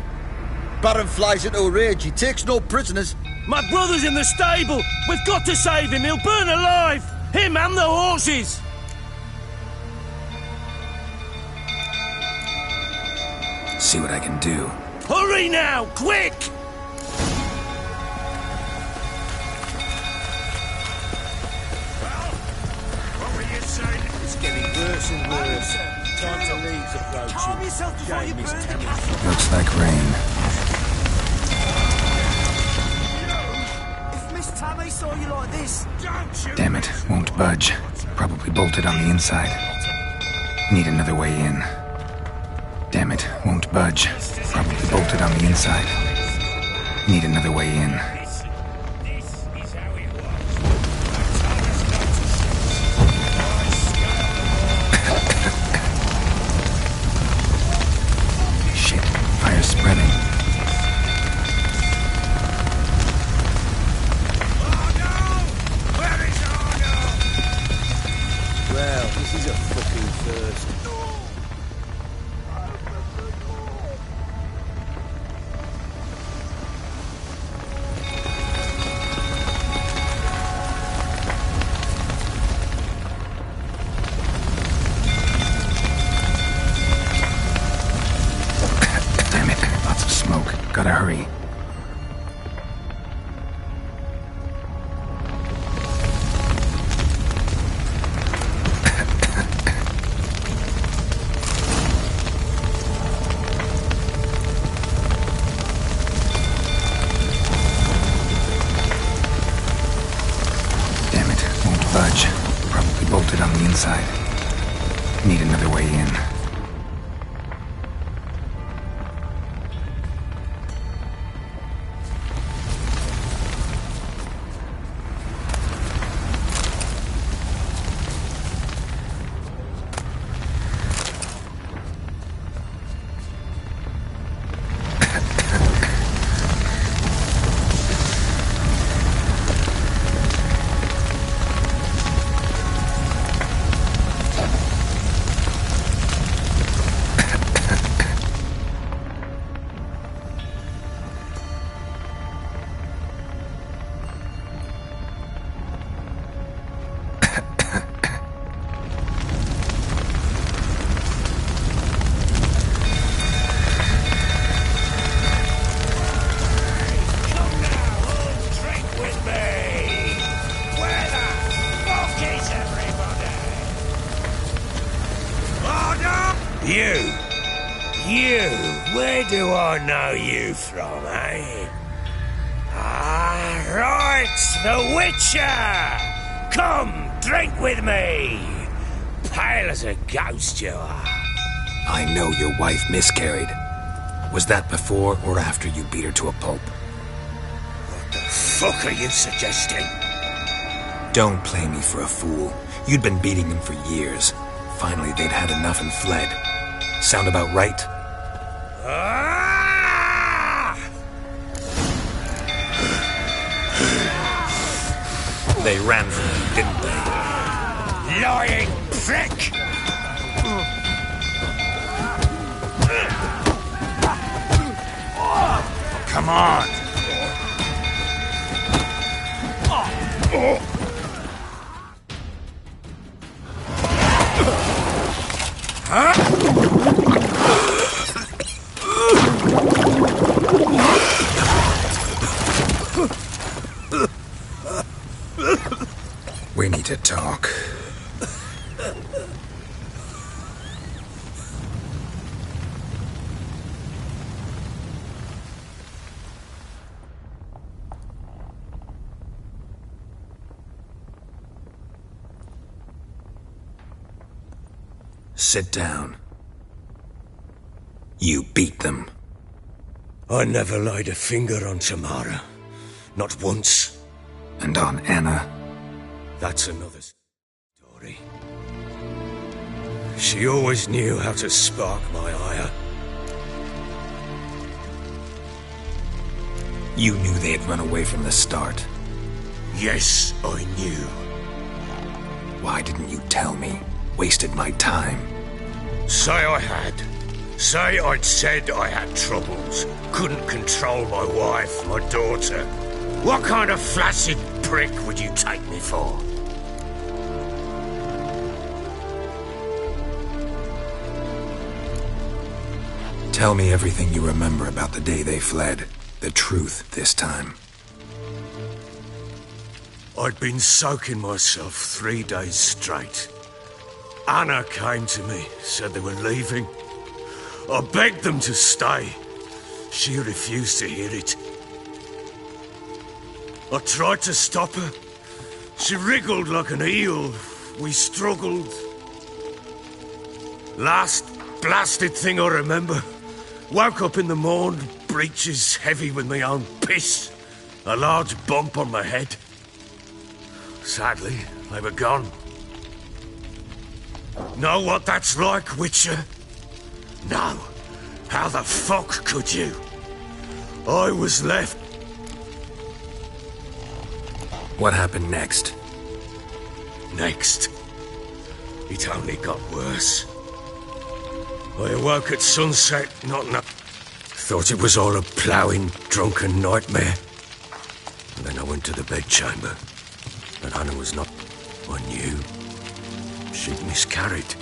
Baron flies into a rage. He takes no prisoners. My brother's in the stable. We've got to save him. He'll burn alive. Him and the horses. See what I can do. Hurry now, quick! It's getting worse and worse. Time to leave's approaching. Looks like rain. If Miss Tammy saw you like this, Damn it, won't budge. Probably bolted on the inside. Need another way in. Damn it, won't budge. Probably bolted on the inside. Need another way in. Shit, fire's spreading. well, this is a fucking first. Gotta hurry. Damn it, won't budge. Probably bolted on the inside. Need another way in. Where do I know you from, eh? Ah, right, the Witcher! Come, drink with me! Pale as a ghost you are. I know your wife miscarried. Was that before or after you beat her to a pulp? What the fuck are you suggesting? Don't play me for a fool. You'd been beating them for years. Finally, they'd had enough and fled. Sound about right? They ran from you, didn't they? Lying prick! Come on! We need to talk. Sit down. You beat them. I never laid a finger on Tamara. Not once. And on Anna? That's another story. She always knew how to spark my ire. You knew they had run away from the start. Yes, I knew. Why didn't you tell me? Wasted my time. Say I had. Say I'd said I had troubles. Couldn't control my wife, my daughter. What kind of flaccid prick would you take me for? Tell me everything you remember about the day they fled. The truth this time. I'd been soaking myself 3 days straight. Anna came to me, said they were leaving. I begged them to stay. She refused to hear it. I tried to stop her. She wriggled like an eel. We struggled. Last blasted thing I remember. Woke up in the morn, breeches heavy with my own piss. A large bump on my head. Sadly, they were gone. Know what that's like, Witcher? No. How the fuck could you? I was left. What happened next? Next? It only got worse. I awoke at sunset, not thought it was all a ploughing, drunken nightmare. And then I went to the bedchamber. And Anna was not... I knew. She'd miscarried.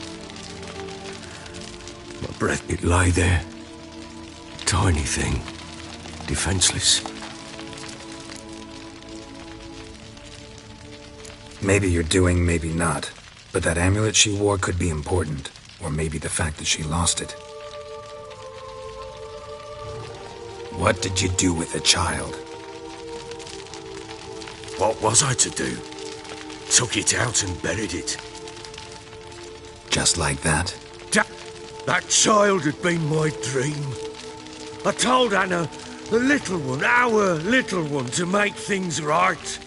My breath, it lay there. Tiny thing. Defenseless. Maybe you're doing, maybe not. But that amulet she wore could be important. Or maybe the fact that she lost it. What did you do with the child? What was I to do? Took it out and buried it. Just like that? That child had been my dream. I told Anna, the little one, our little one, to make things right.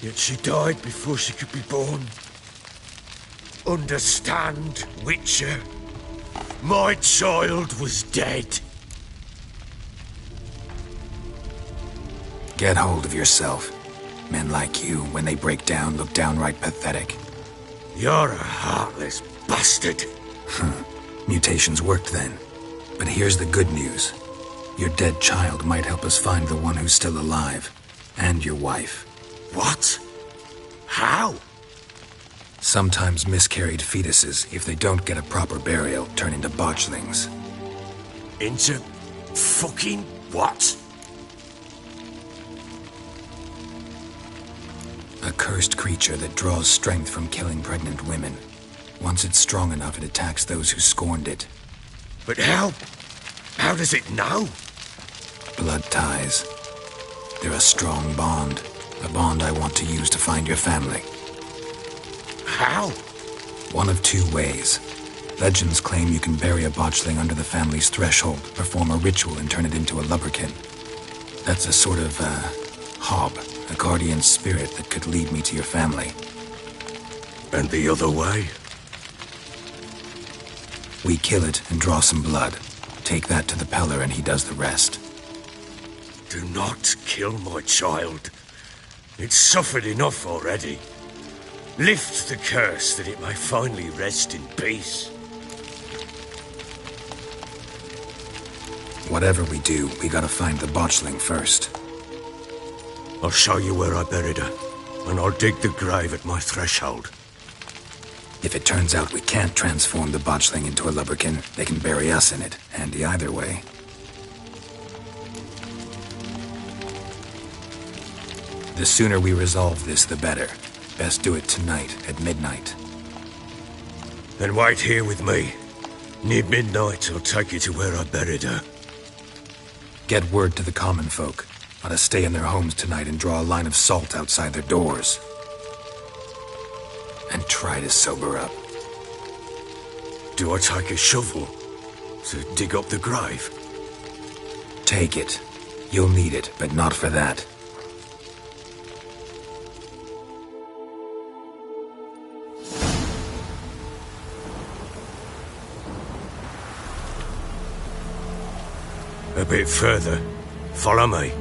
Yet she died before she could be born. Understand, Witcher? My child was dead. Get hold of yourself. Men like you, when they break down, look downright pathetic. You're a heartless bastard. Mutations worked then. But here's the good news. Your dead child might help us find the one who's still alive. And your wife. What? How? Sometimes miscarried fetuses, if they don't get a proper burial, turn into botchlings. Into fucking what? A cursed creature that draws strength from killing pregnant women. Once it's strong enough, it attacks those who scorned it. But how? How does it know? Blood ties. They're a strong bond. A bond I want to use to find your family. How? One of two ways. Legends claim you can bury a botchling under the family's threshold, perform a ritual, and turn it into a lubberkin. That's a sort of, hob, a guardian spirit that could lead me to your family. And the other way? We kill it and draw some blood. Take that to the Peller and he does the rest. Do not kill my child. It's suffered enough already. Lift the curse that it may finally rest in peace. Whatever we do, we gotta find the botchling first. I'll show you where I buried her, and I'll dig the grave at my threshold. If it turns out we can't transform the botchling into a lubberkin, they can bury us in it. Handy either way. The sooner we resolve this, the better. Best do it tonight, at midnight. Then wait here with me. Near midnight, I'll take you to where I buried her. Get word to the common folk. Ought to stay in their homes tonight and draw a line of salt outside their doors. And try to sober up. Do I take a shovel to dig up the grave? Take it. You'll need it, but not for that. A bit further. Follow me.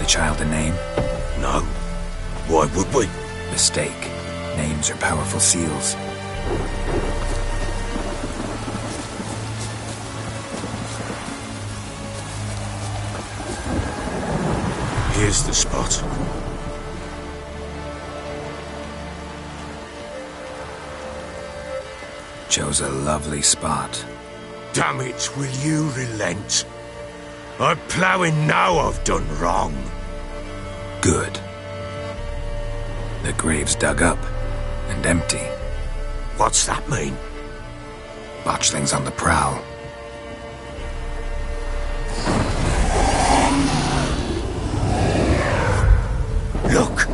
Child a name? No. Why would we? Mistake. Names are powerful seals. Here's the spot. Chose a lovely spot. Damn it, will you relent? I'm ploughing now I've done wrong. Good. The grave's dug up and empty. What's that mean? Botchling's on the prowl. Look!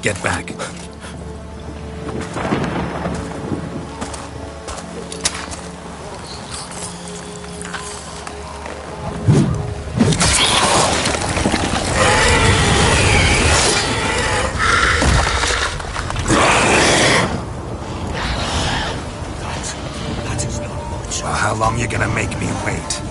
Get back. That is not much. Well, how long you gonna make me wait?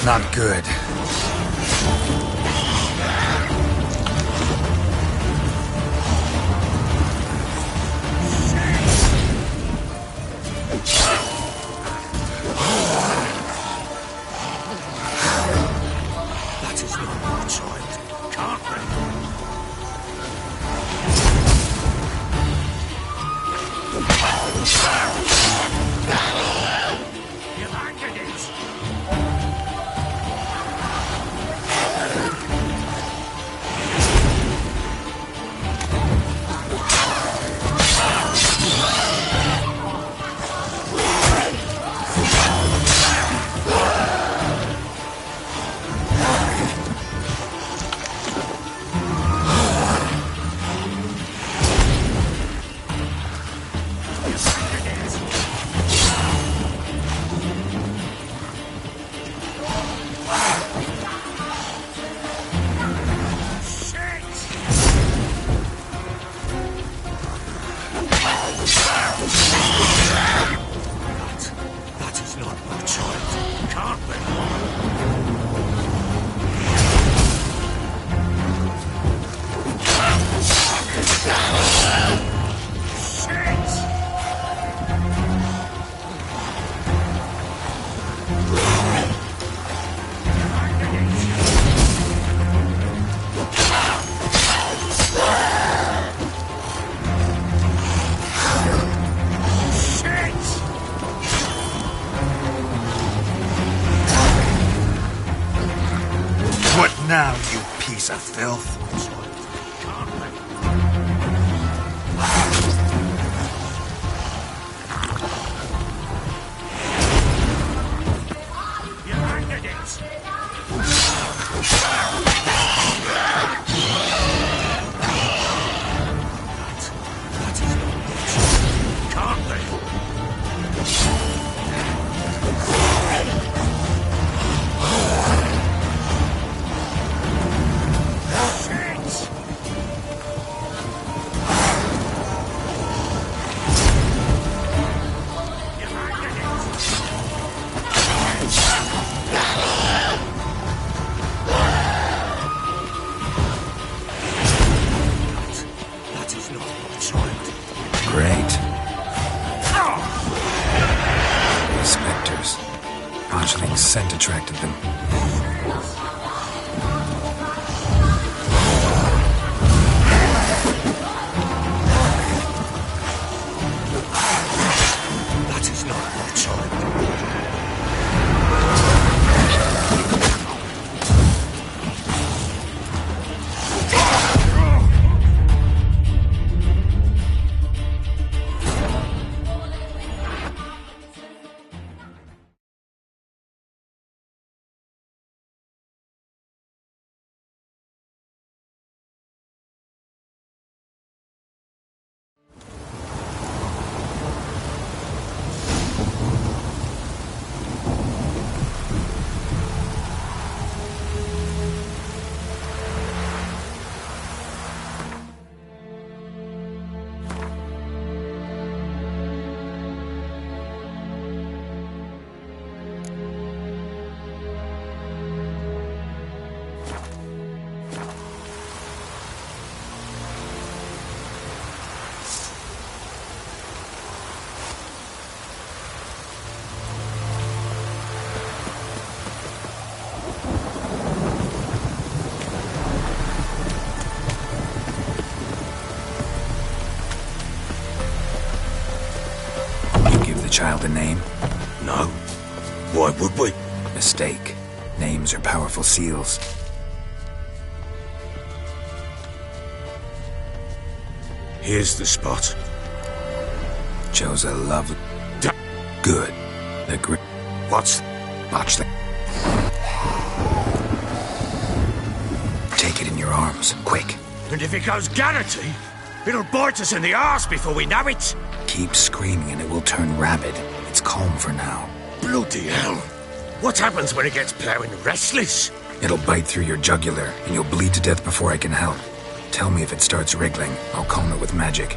not good. That is not my child. Can't be. You've angered it. That is not my child. Can't be. What now, you piece of filth? Great. The specters. Botchling's scent attracted them. That is not my child. Child a name? No. Why would we? Mistake. Names are powerful seals. Here's the spot. Chose a lovely... Good. The grip. What's... Botchling. Take it in your arms, quick. And if it goes Garrity, it'll bite us in the arse before we know it. Keep screaming and it will turn rabid. It's calm for now. Bloody hell. What happens when it gets ploughing restless? It'll bite through your jugular and you'll bleed to death before I can help. Tell me if it starts wriggling. I'll calm it with magic.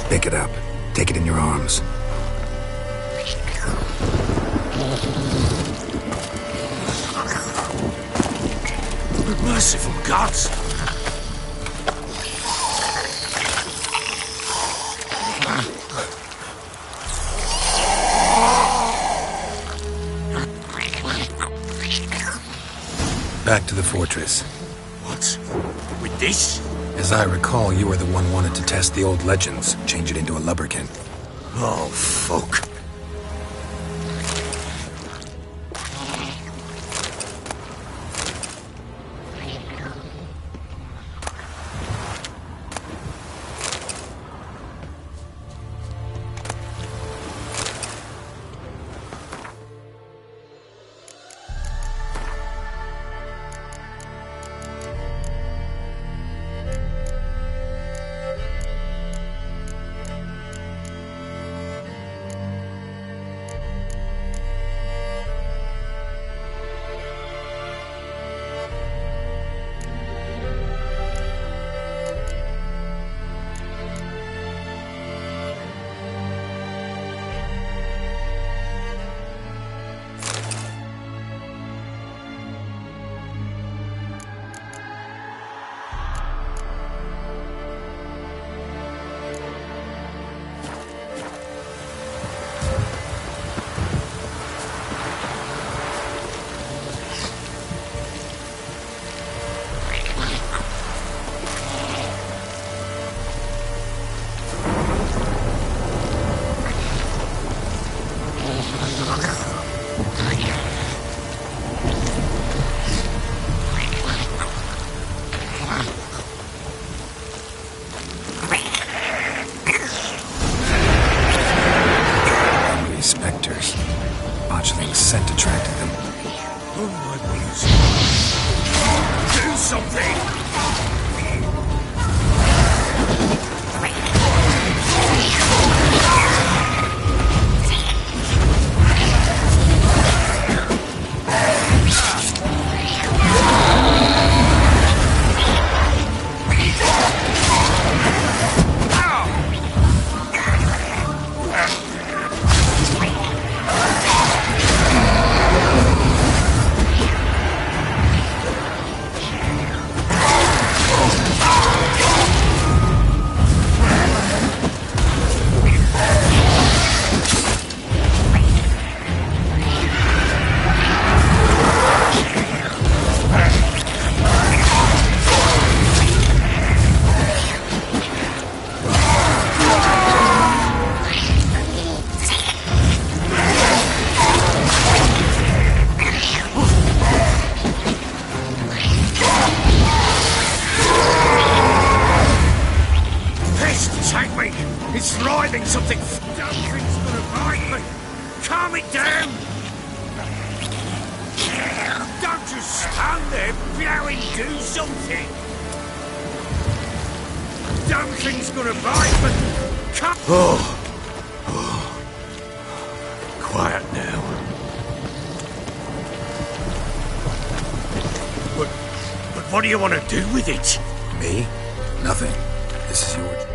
Pick it up. Take it in your arms. Merciful gods! Back to the fortress. What? With this? As I recall, you were the one wanted to test the old legends, change it into a lubberkin. Oh, fuck. scent attracted them. Oh my goodness. Do something! What do you want to do with it? Me? Nothing. This is yours.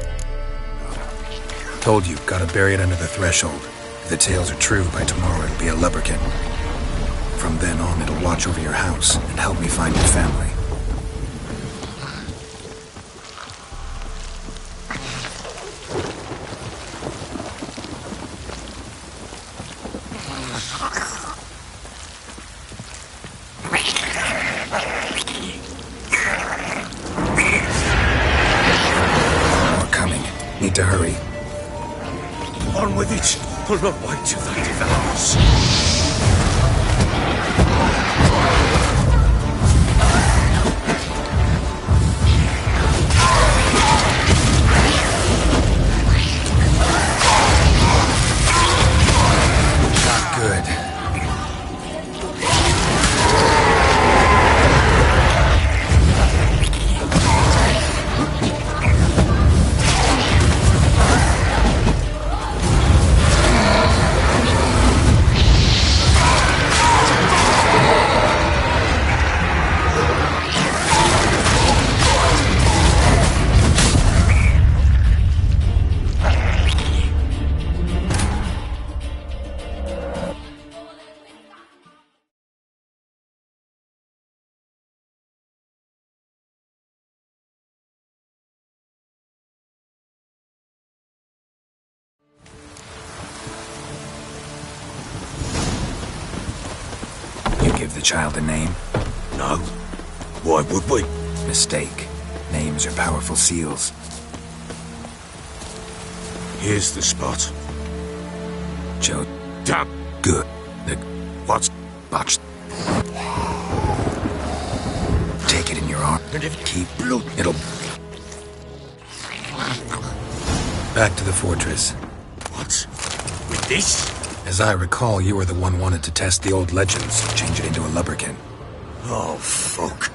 Told you, gotta bury it under the threshold. If the tales are true, by tomorrow it'll be a lubberkin. From then on, it'll watch over your house and help me find your family. Need to hurry. On with it. I'll not wait till that develops. Not good. give the child a name? No. Why would we? Mistake. Names are powerful seals. Here's the spot. Joe. Damn. Good. The... What's... Botched. Take it in your arm. And if... Keep... It'll... Back to the fortress. What? With this? As I recall, you were the one wanted to test the old legends, change it into a lubberkin. Oh, fuck.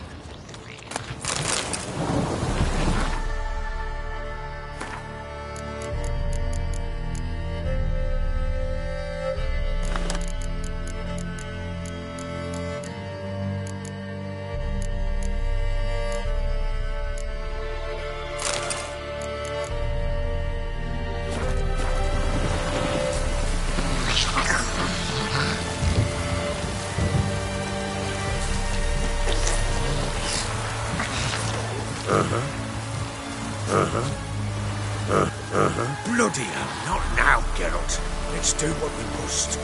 Bloody hell, not now, Geralt. Let's do what we must.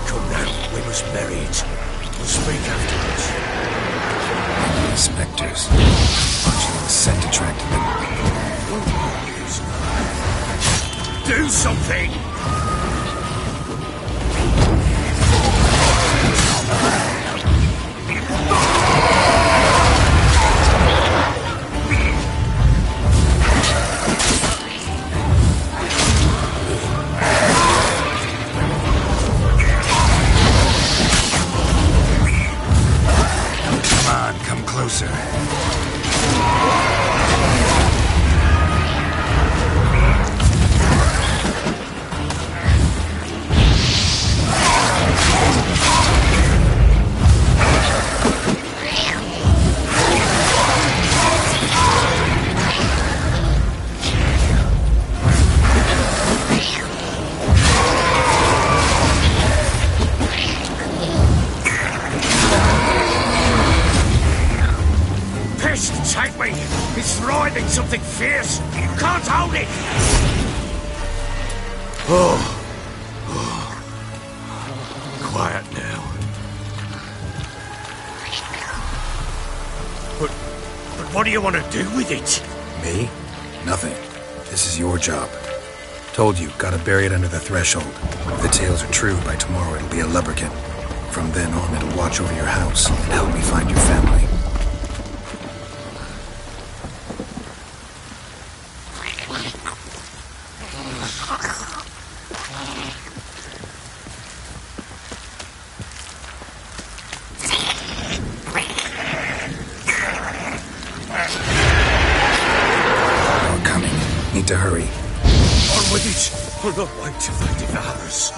Come now, we must bury it. We'll speak afterwards. The specters. Watching the scent attracted them. Do something! Come on, come closer. Take me! It's writhing something fierce! Can't hold it! Oh. Quiet now. But what do you want to do with it? Me? Nothing. This is your job. Told you, gotta bury it under the threshold. If the tales are true, by tomorrow it'll be a lubberkin. From then on, it'll watch over your house and help me find your family. Need to hurry. On with it! We'll not wait till they devour us.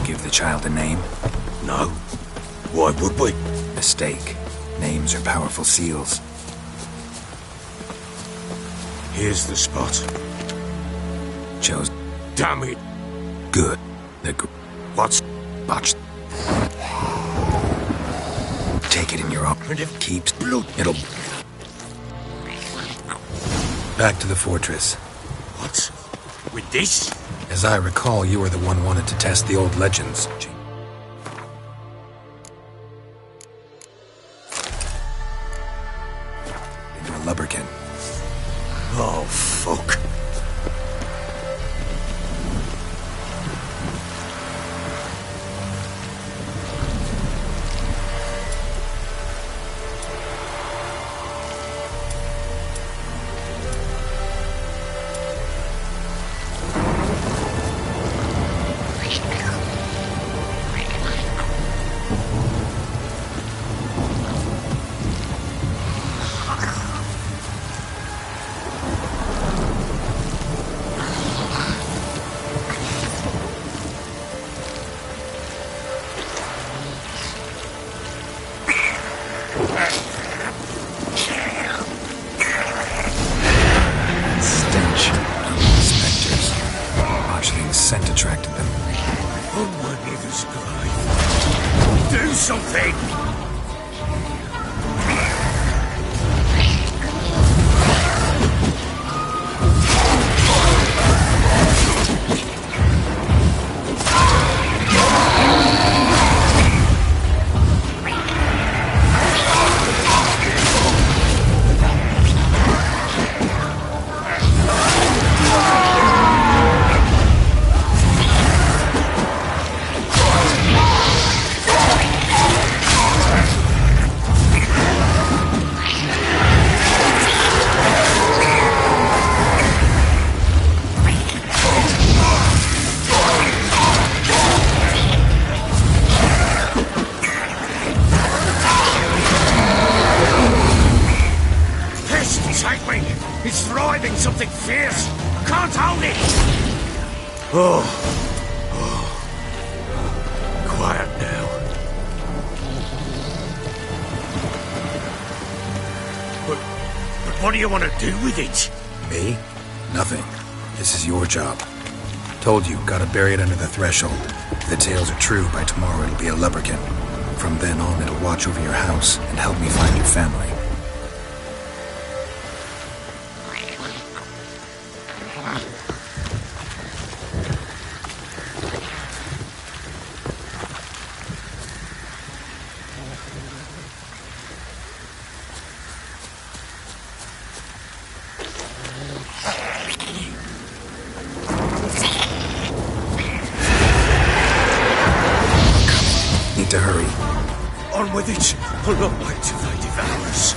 Give the child a name? No. Why would we? Mistake. Names are powerful seals. Here's the spot. Joe's... damn it. Good. What's botched? Take it in your own. Keeps blood. It'll. Back to the fortress. What? With this? As I recall, you were the one wanted to test the old legends. Into a lubberkin. Oh, fuck. Scent attracted them. Unworthy of the sky. Do something! Something fierce! I can't hold it! Oh. Quiet now. But what do you want to do with it? Me? Nothing. This is your job. Told you, gotta bury it under the threshold. If the tales are true, by tomorrow it'll be a lubberkin. From then on, it'll watch over your house and help me find your family. To hurry. On with it! I'll not wait till they devour us.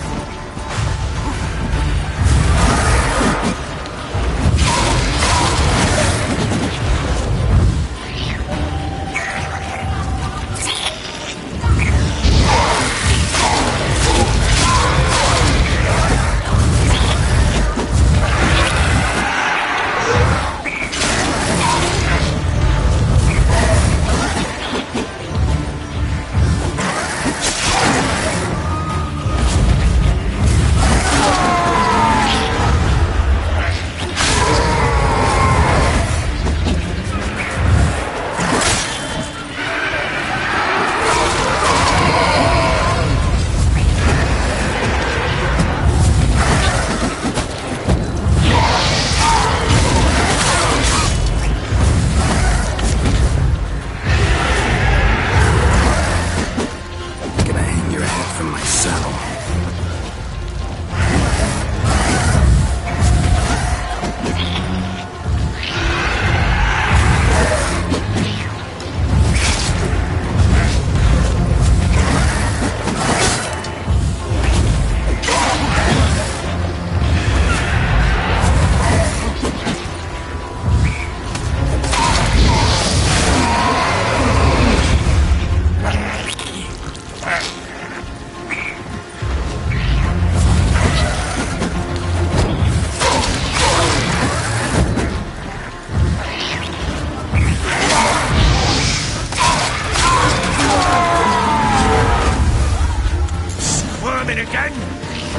Again?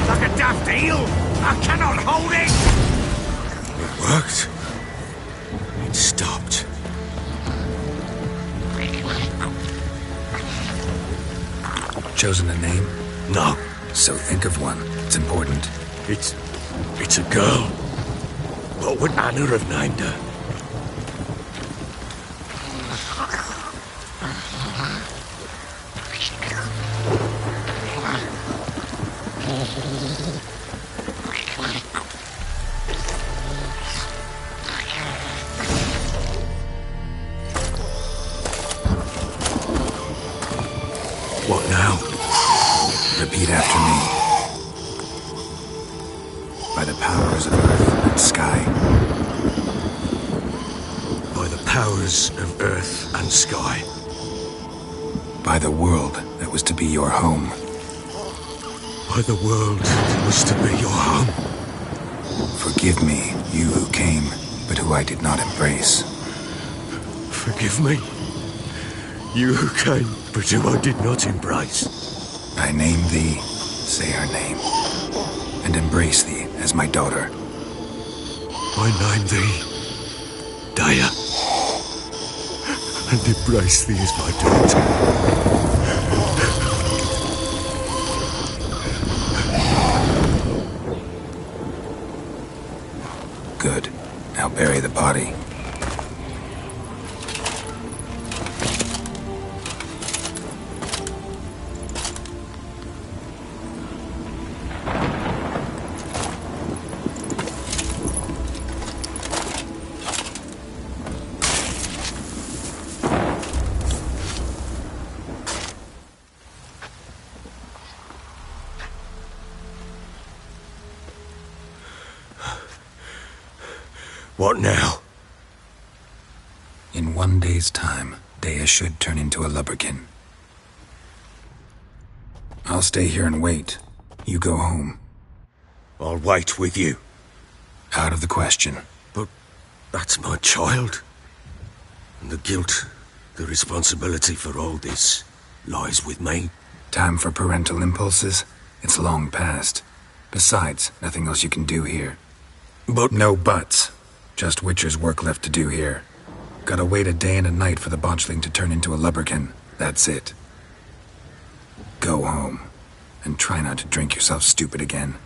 Like a daft eel? I cannot hold it! It worked. It's stopped. Chosen a name? No. So think of one. It's important. It's a girl. What would Anna have named her? What now? Repeat after me. By the powers of earth and sky. By the powers of earth and sky. By the world that was to be your home. By the world that was to be your home. Forgive me, you who came, but who I did not embrace. Forgive me, you who came, but who I did not embrace. I name thee, say her name, and embrace thee as my daughter. I name thee, Della, and embrace thee as my daughter. Good. Now bury the body. What now? In 1 day's time, Dea should turn into a lubberkin. I'll stay here and wait. You go home. I'll wait with you. Out of the question. But that's my child. And the guilt, the responsibility for all this lies with me. Time for parental impulses? It's long past. Besides, nothing else you can do here. But... No buts. Just Witcher's work left to do here. Gotta wait a day and a night for the botchling to turn into a lubberkin. That's it. Go home. And try not to drink yourself stupid again.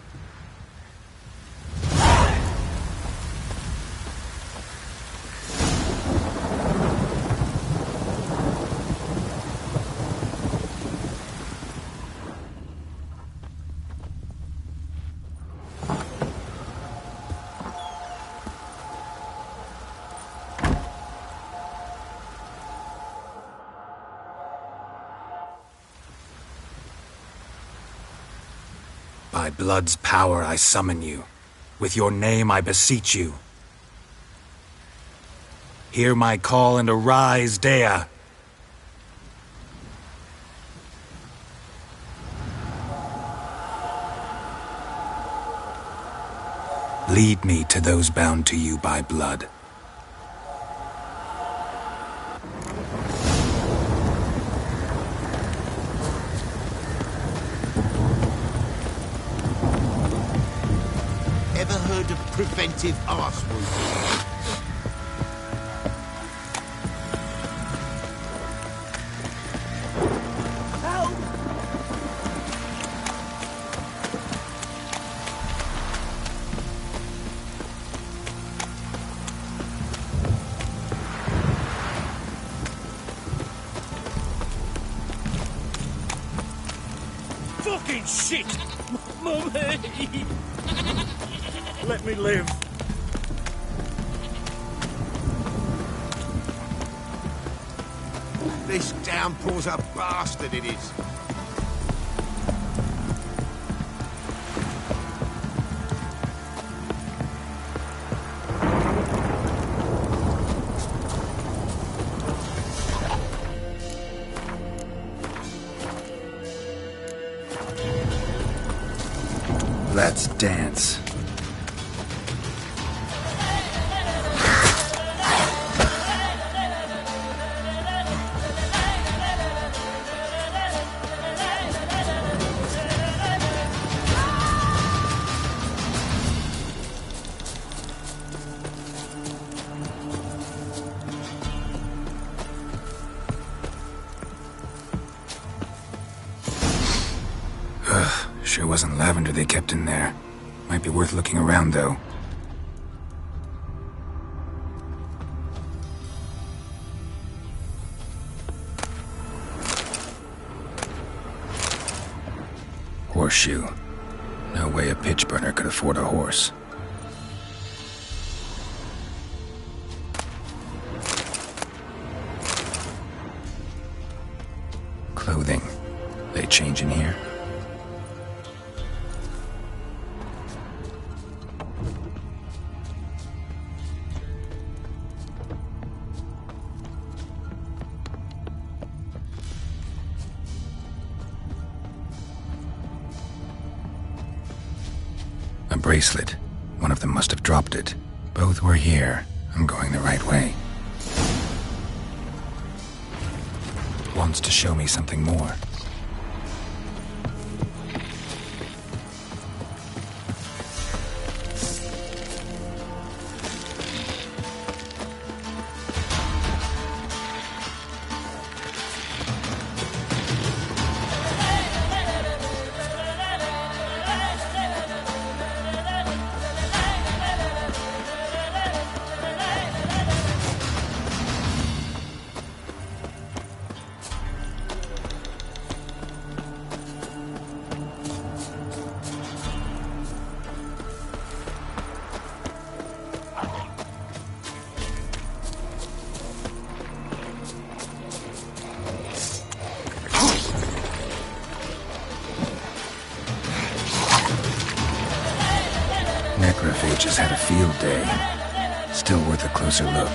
By blood's power I summon you. With your name I beseech you. Hear my call and arise, Dea. Lead me to those bound to you by blood. Ever heard of preventive arse wounding? Fucking shit! Mummy! Let me live. This downpour's a bastard, it is. Let's dance. Sure wasn't lavender they kept in there. Might be worth looking around, though. Horseshoe. No way a pitch burner could afford a horse. Clothing. They change in here? A bracelet. One of them must have dropped it. Both were here. I'm going the right way. Wants to show me something more. Necrophages had a field day. Still worth a closer look.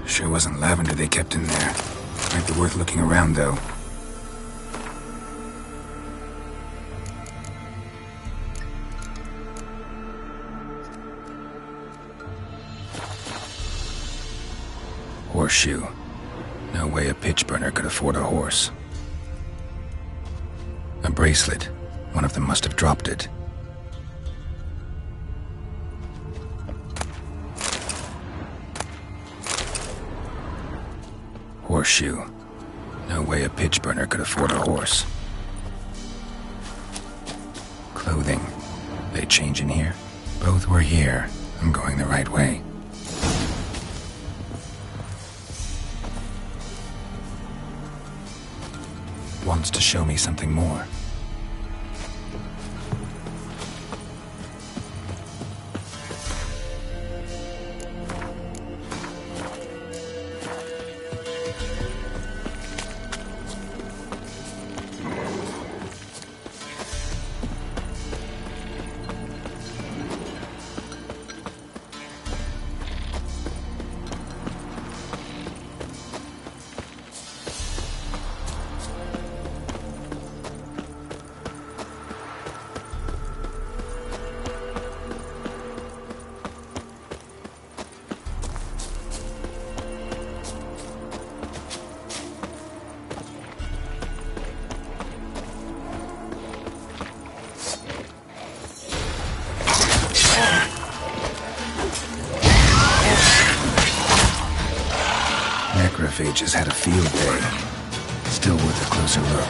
Sure wasn't lavender they kept in there. Might be worth looking around, though. Horseshoe. No way a pitch burner could afford a horse. A bracelet. One of them must have dropped it. Horseshoe. No way a pitch burner could afford a horse. Clothing. They change in here? Both were here. I'm going the right way. Wants to show me something more. Necrophages had a field day. Still worth a closer look.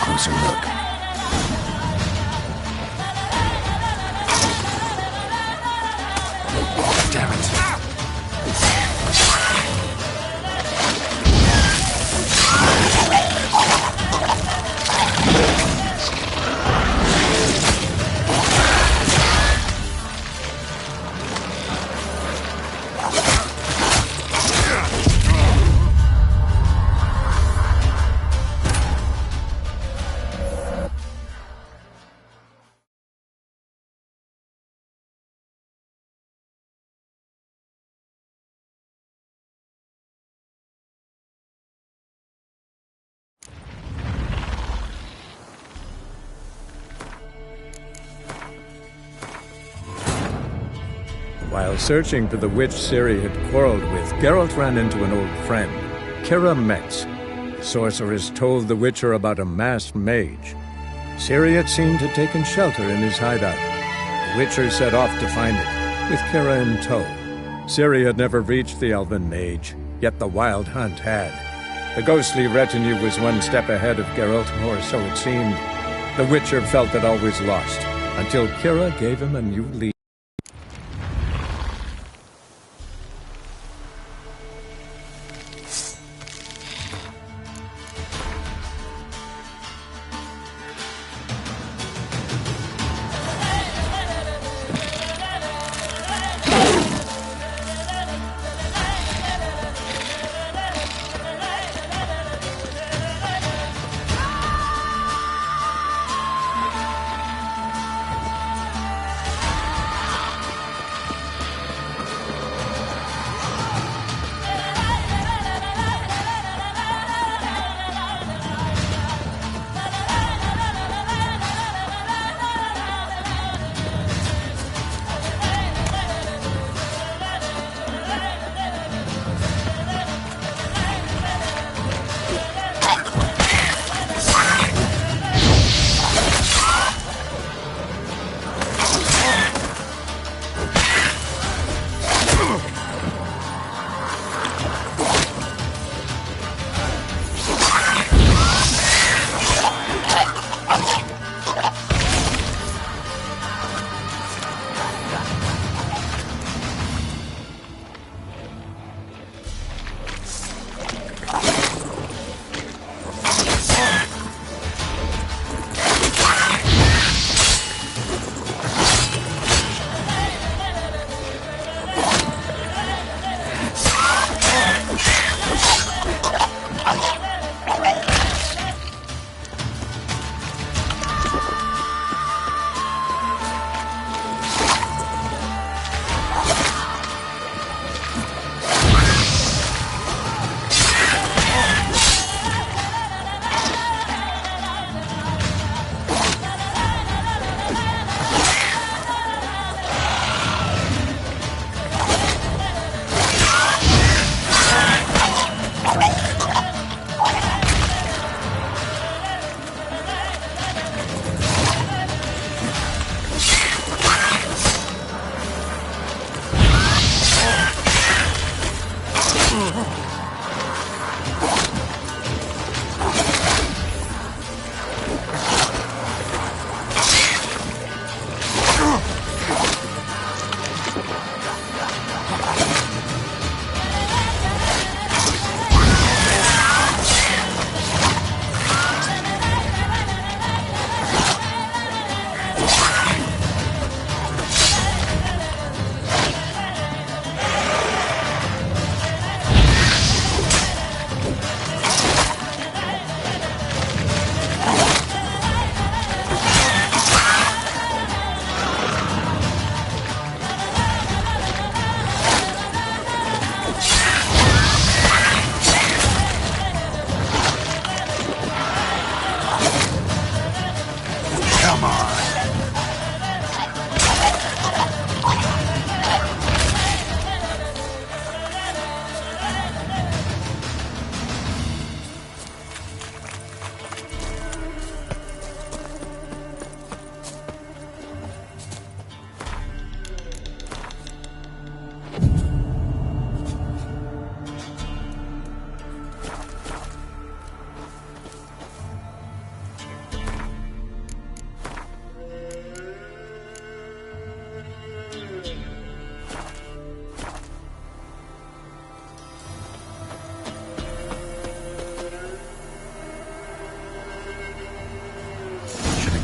closer look. Damn it. While searching for the witch Ciri had quarreled with, Geralt ran into an old friend, Kira Metz. The sorceress told the Witcher about a masked mage. Ciri, it seemed, had taken shelter in his hideout. The Witcher set off to find it, with Kira in tow. Ciri had never reached the elven mage, yet the wild hunt had. The ghostly retinue was one step ahead of Geralt, or so it seemed. The Witcher felt that all was lost, until Kira gave him a new lead.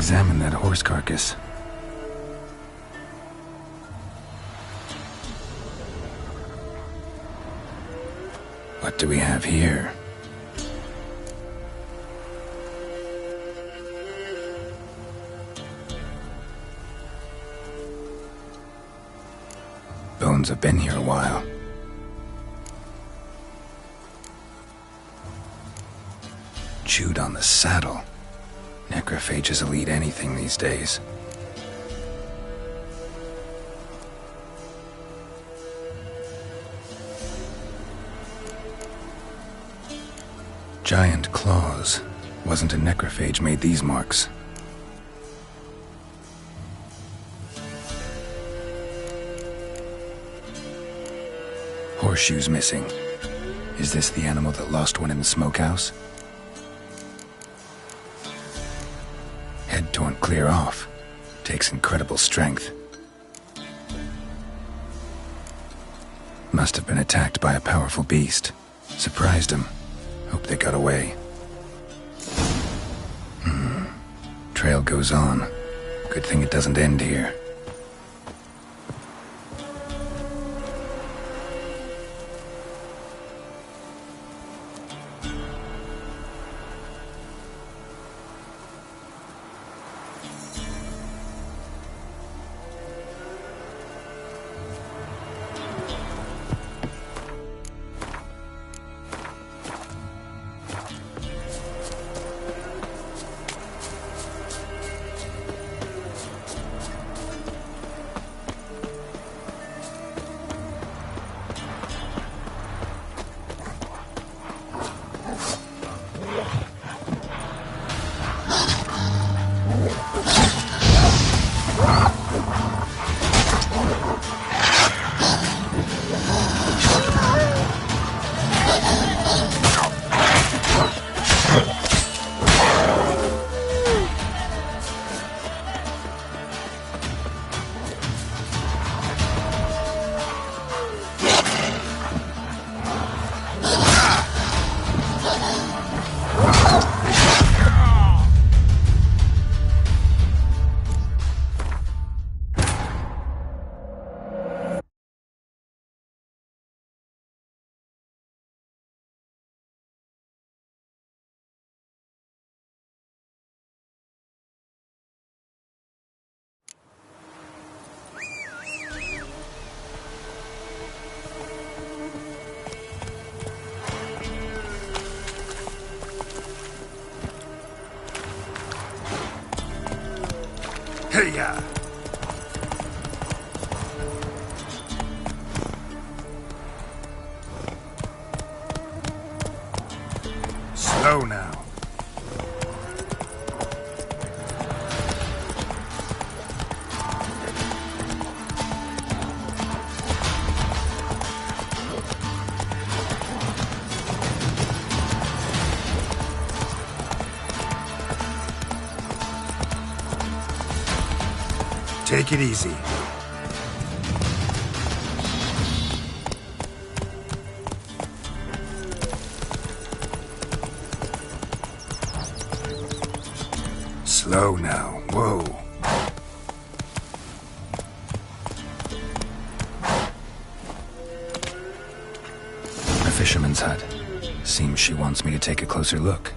examine that horse carcass. What do we have here? Bones have been here a while. Chewed on the saddle. Necrophages will eat anything these days. Giant claws. Wasn't a necrophage made these marks. Horseshoes missing. Is this the animal that lost one in the smokehouse? Head torn clear off. Takes incredible strength. Must have been attacked by a powerful beast. Surprised him. Hope they got away. Trail goes on. Good thing it doesn't end here. Hey-ya! Slow now. Take it easy. Slow now. Whoa. A fisherman's hut. Seems she wants me to take a closer look.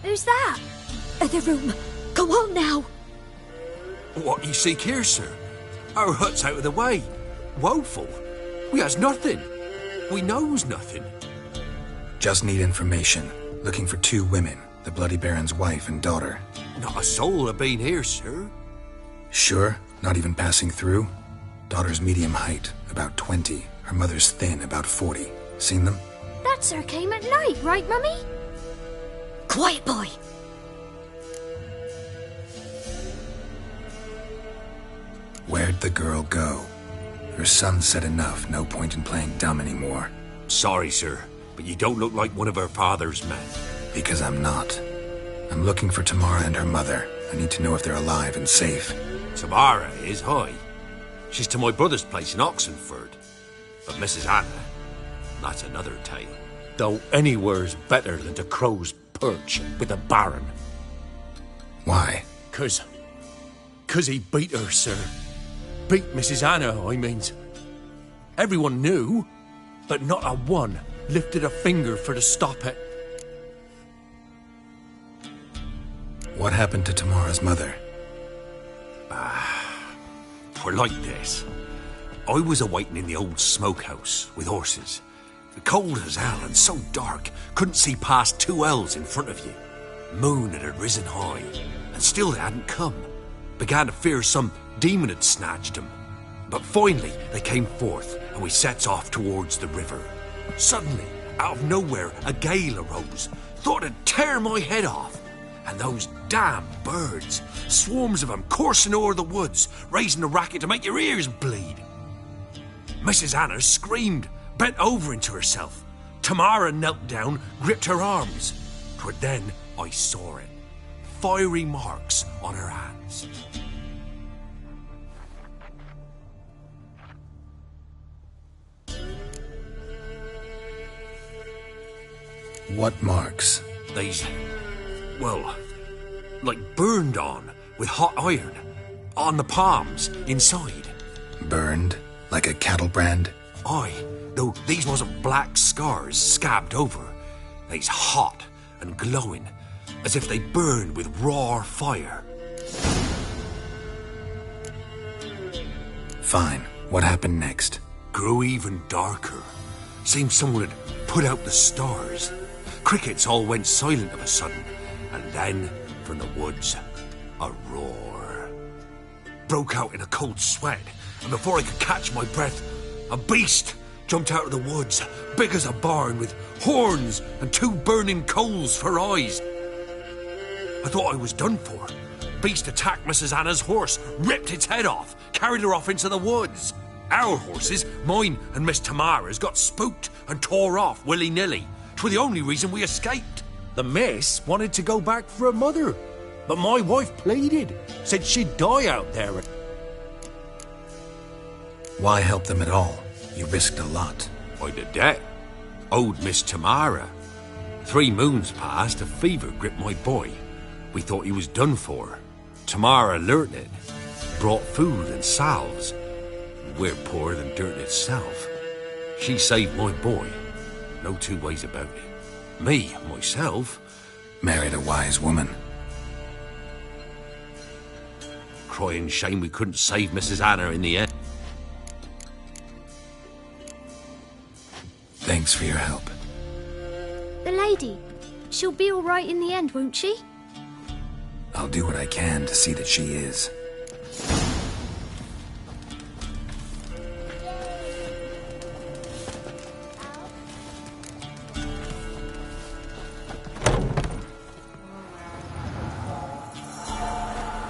Who's that? The room. Go on now. What you seek here, sir? Our hut's out of the way. Woeful. We has nothing. We knows nothing. Just need information. Looking for 2 women, the Bloody Baron's wife and daughter. Not a soul have been here, sir. Sure? Not even passing through? Daughter's medium height, about 20. Her mother's thin, about 40. Seen them? That sir came at night, right, Mummy? Quiet, boy. Where'd the girl go? Her son said enough, no point in playing dumb anymore. Sorry, sir, but you don't look like one of her father's men. Because I'm not. I'm looking for Tamara and her mother. I need to know if they're alive and safe. Tamara is, aye. She's to my brother's place in Oxenford. But Mrs. Anna, that's another tale. Though anywhere's better than to Crow's Perch with the Baron. Why? 'Cause he beat her, sir. Beat Mrs. Anna, I means. Everyone knew, but not a one lifted a finger for to stop it. What happened to Tamara's mother? For like this. I was awaiting in the old smokehouse with horses. Cold as hell and so dark, couldn't see past 2 ells in front of you. Moon had risen high, and still they hadn't come. Began to fear some demon had snatched them. But finally they came forth, and we sets off towards the river. Suddenly, out of nowhere, a gale arose. Thought it'd tear my head off. And those damn birds, swarms of them coursing o'er the woods, raising a racket to make your ears bleed. Mrs. Anna screamed, bent over into herself. Tamara knelt down, gripped her arms. 'Twere then I saw it. Fiery marks on her hands. What marks? They's, well, like burned on with hot iron. On the palms, inside. Burned? Like a cattle brand? Aye, though these wasn't black scars scabbed over. They's hot and glowing, as if they burned with raw fire. Fine. What happened next? Grew even darker. Seemed someone had put out the stars. Crickets all went silent of a sudden, and then, from the woods, a roar. Broke out in a cold sweat, and before I could catch my breath, a beast jumped out of the woods, big as a barn, with horns and 2 burning coals for eyes. I thought I was done for. Beast attacked Mrs. Anna's horse, ripped its head off, carried her off into the woods. Our horses, mine and Miss Tamara's, got spooked and tore off willy-nilly. 'Twere the only reason we escaped. The miss wanted to go back for her mother, but my wife pleaded, said she'd die out there. Why help them at all? You risked a lot. I'd a debt. Owed Miss Tamara. 3 moons passed, a fever gripped my boy. We thought he was done for. Tamara learnt it. Brought food and salves. We're poorer than dirt itself. She saved my boy. No 2 ways about it. Me, myself... Married a wise woman. Crying shame we couldn't save Mrs. Anna in the end. Thanks for your help. The lady. She'll be all right in the end, won't she? I'll do what I can to see that she is.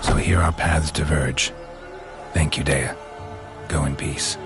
So here our paths diverge. Thank you, Della. Go in peace.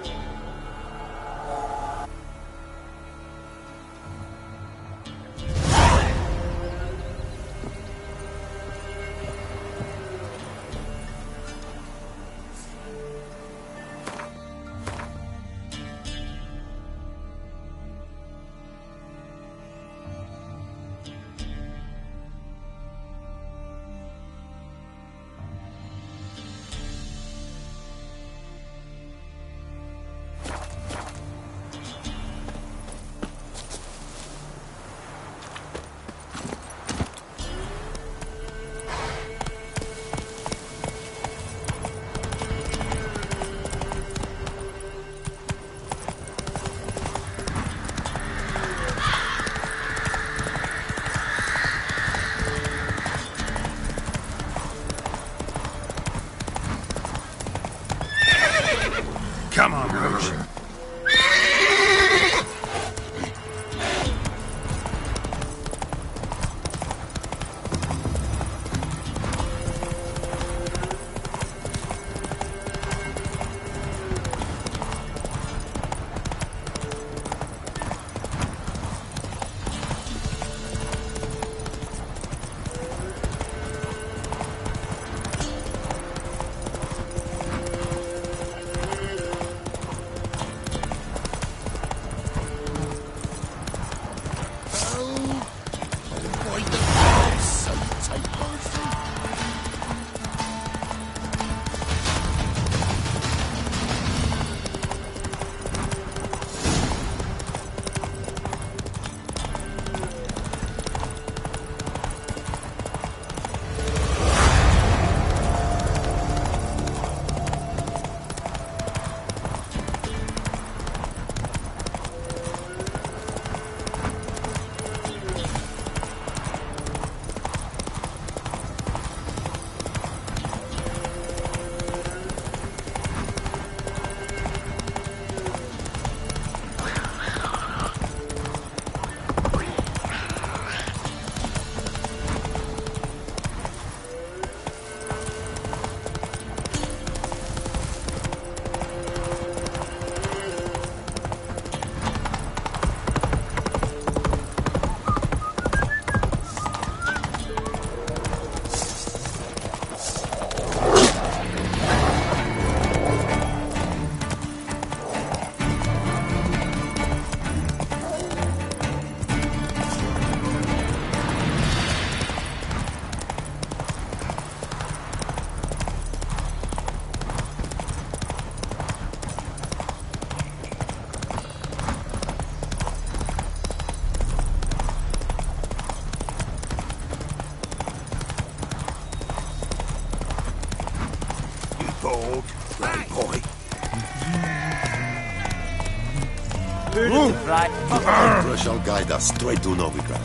Emperor shall guide us straight to Novigrad.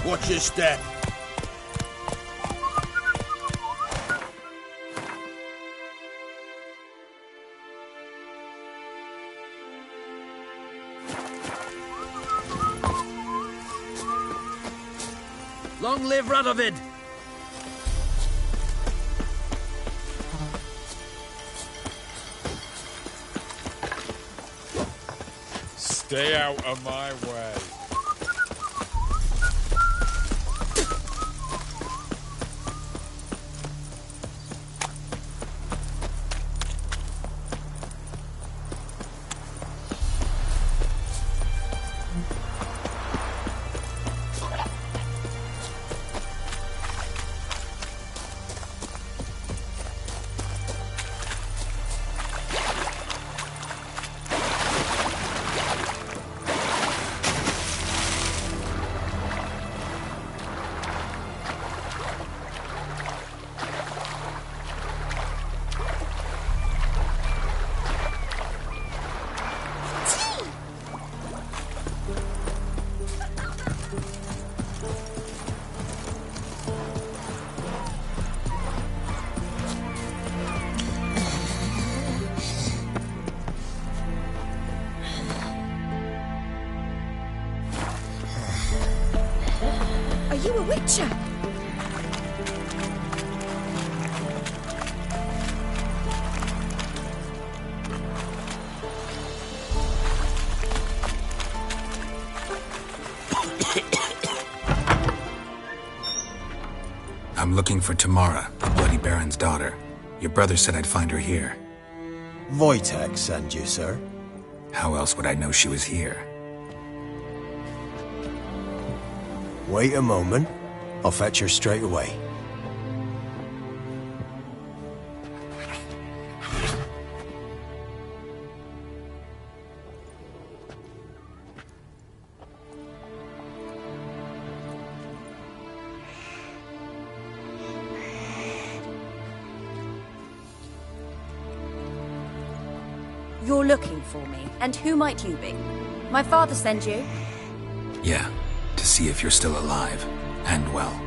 Watch your step. Long live Radovid! Stay out of my way. Are you a witcher? I'm looking for Tamara, the Bloody Baron's daughter. Your brother said I'd find her here. Wojtek sent you, sir. How else would I know she was here? Wait a moment. I'll fetch her straight away. You're looking for me, and who might you be? My father sent you? Yeah, to see if you're still alive, and well.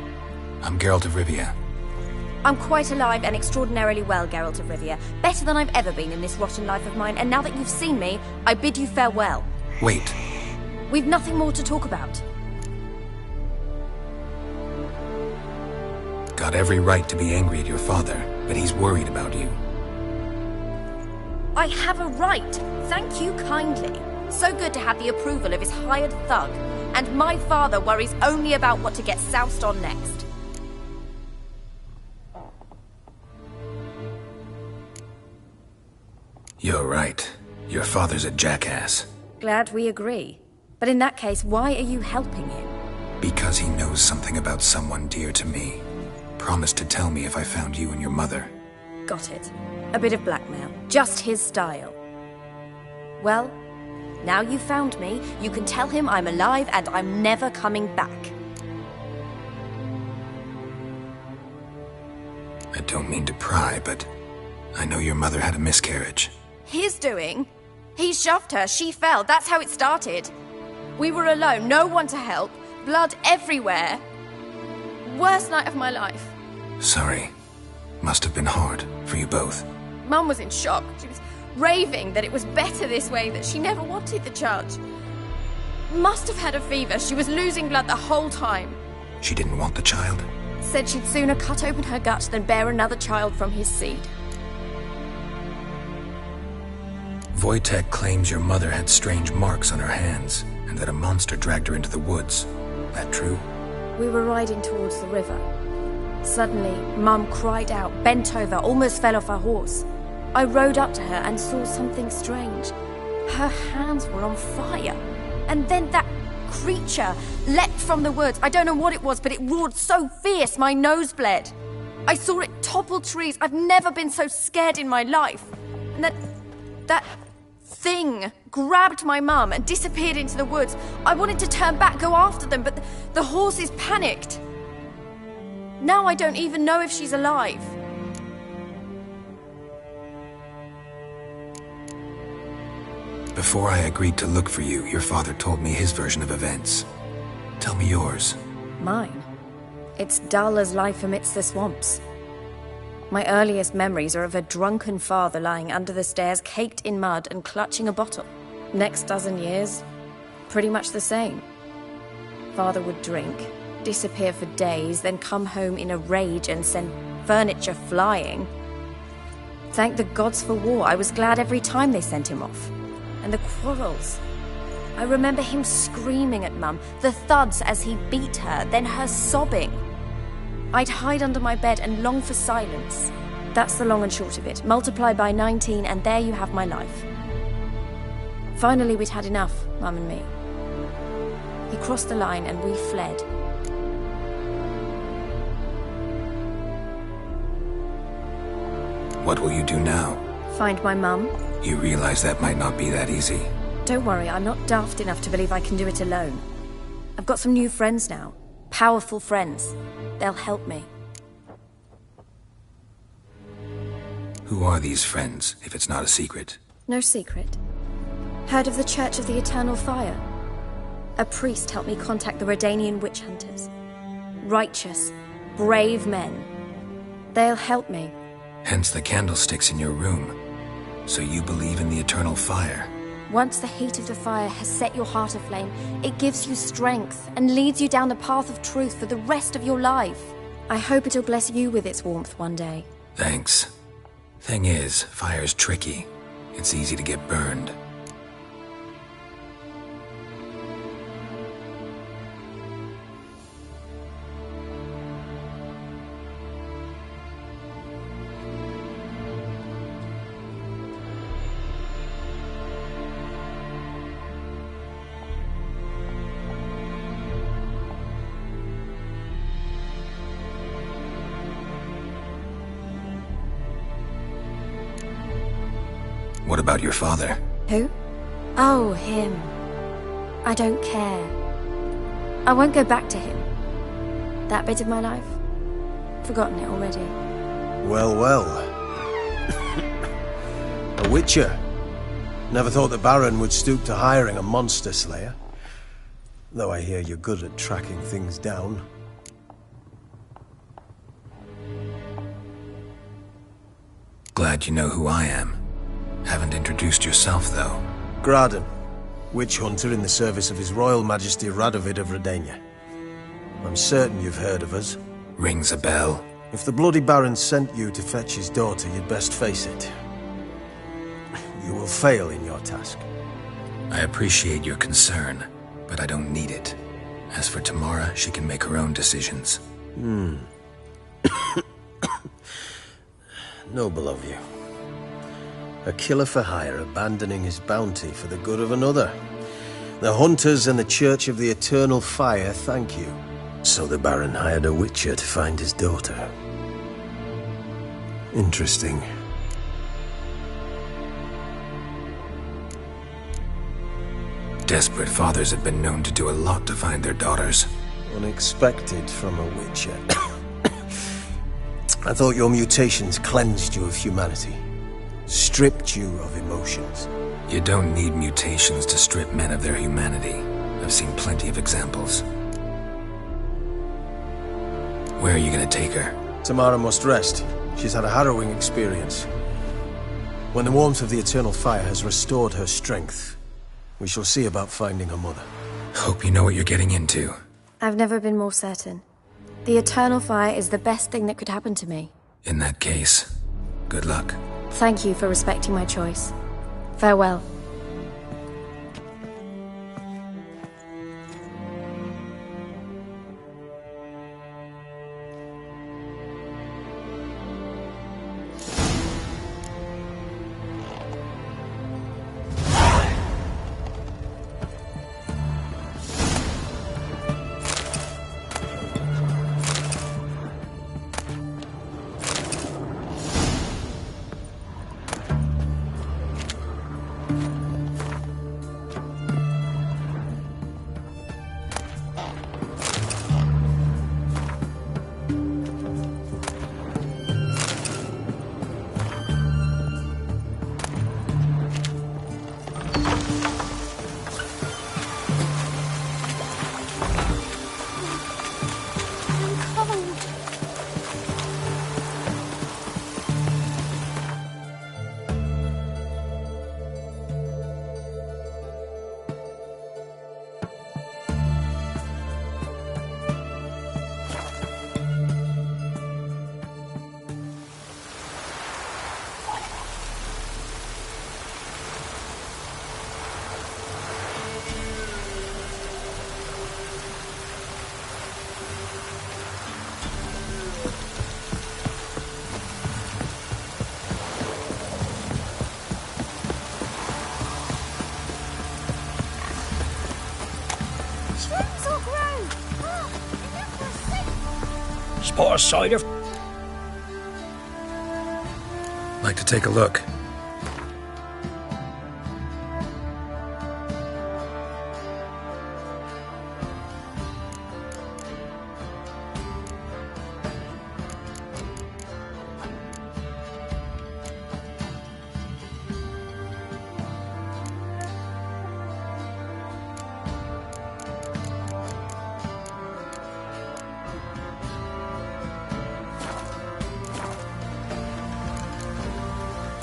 I'm Geralt of Rivia. I'm quite alive and extraordinarily well, Geralt of Rivia. Better than I've ever been in this rotten life of mine, and now that you've seen me, I bid you farewell. Wait. We've nothing more to talk about. Got every right to be angry at your father, but he's worried about you. I have a right. Thank you kindly. So good to have the approval of his hired thug. And my father worries only about what to get soused on next. You're right. Your father's a jackass. Glad we agree. But in that case, why are you helping him? Because he knows something about someone dear to me. Promised to tell me if I found you and your mother. Got it. A bit of blackmail. Just his style. Well, now you've found me, you can tell him I'm alive and I'm never coming back. I don't mean to pry, but I know your mother had a miscarriage. His doing? He shoved her, she fell, that's how it started. We were alone, no one to help, blood everywhere. Worst night of my life. Sorry. Must have been hard for you both. Mum was in shock. She was raving that it was better this way, that she never wanted the charge. Must have had a fever. She was losing blood the whole time. She didn't want the child? Said she'd sooner cut open her gut than bear another child from his seed. Wojtek claims your mother had strange marks on her hands, and that a monster dragged her into the woods. That true? We were riding towards the river. Suddenly, Mum cried out, bent over, almost fell off her horse. I rode up to her and saw something strange. Her hands were on fire. And then that creature leapt from the woods. I don't know what it was, but it roared so fierce my nose bled. I saw it topple trees. I've never been so scared in my life. And that thing grabbed my mum and disappeared into the woods. I wanted to turn back, go after them, but the horses panicked. Now I don't even know if she's alive. Before I agreed to look for you, your father told me his version of events. Tell me yours. Mine? It's dull as life amidst the swamps. My earliest memories are of a drunken father lying under the stairs, caked in mud and clutching a bottle. Next dozen years, pretty much the same. Father would drink, disappear for days, then come home in a rage and send furniture flying. Thank the gods for war. I was glad every time they sent him off. And the quarrels. I remember him screaming at Mum, the thuds as he beat her, then her sobbing. I'd hide under my bed and long for silence. That's the long and short of it. Multiply by 19 and there you have my life. Finally, we'd had enough, Mum and me. He crossed the line and we fled. What will you do now? Find my mum. You realize that might not be that easy. Don't worry, I'm not daft enough to believe I can do it alone. I've got some new friends now. Powerful friends. They'll help me. Who are these friends, if it's not a secret? No secret. Heard of the Church of the Eternal Fire? A priest helped me contact the Redanian witch hunters. Righteous, brave men. They'll help me. Hence the candlesticks in your room. So you believe in the eternal fire? Once the heat of the fire has set your heart aflame, it gives you strength and leads you down the path of truth for the rest of your life. I hope it'll bless you with its warmth one day. Thanks. Thing is, fire's tricky. It's easy to get burned. What about your father? Who? Oh, him. I don't care. I won't go back to him. That bit of my life? Forgotten it already. Well, well. A witcher. Never thought the Baron would stoop to hiring a monster slayer. Though I hear you're good at tracking things down. Glad you know who I am. Haven't introduced yourself, though. Graden, witch hunter in the service of His Royal Majesty Radovid of Redania. I'm certain you've heard of us. Rings a bell. If the Bloody Baron sent you to fetch his daughter, you'd best face it. You will fail in your task. I appreciate your concern, but I don't need it. As for Tamara, she can make her own decisions. Noble of you. A killer for hire abandoning his bounty for the good of another. The hunters and the Church of the Eternal Fire thank you. So the Baron hired a witcher to find his daughter. Interesting. Desperate fathers have been known to do a lot to find their daughters. Unexpected from a witcher. I thought your mutations cleansed you of humanity. Stripped you of emotions. You don't need mutations to strip men of their humanity. I've seen plenty of examples. Where are you gonna take her? Tamara must rest. She's had a harrowing experience. When the warmth of the Eternal Fire has restored her strength, we shall see about finding her mother. Hope you know what you're getting into. I've never been more certain. The Eternal Fire is the best thing that could happen to me. In that case, good luck. Thank you for respecting my choice. Farewell. Mushrooms will grow. Spot a cider. Like to take a look.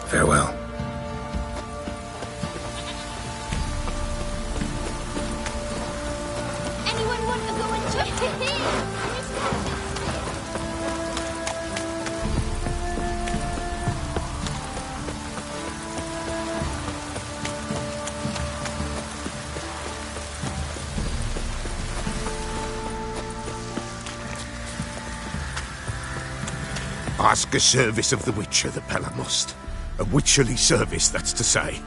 Farewell. Anyone want to go and check it here? Ask a service of the Witcher, the Pella must. A witcherly service, that's to say.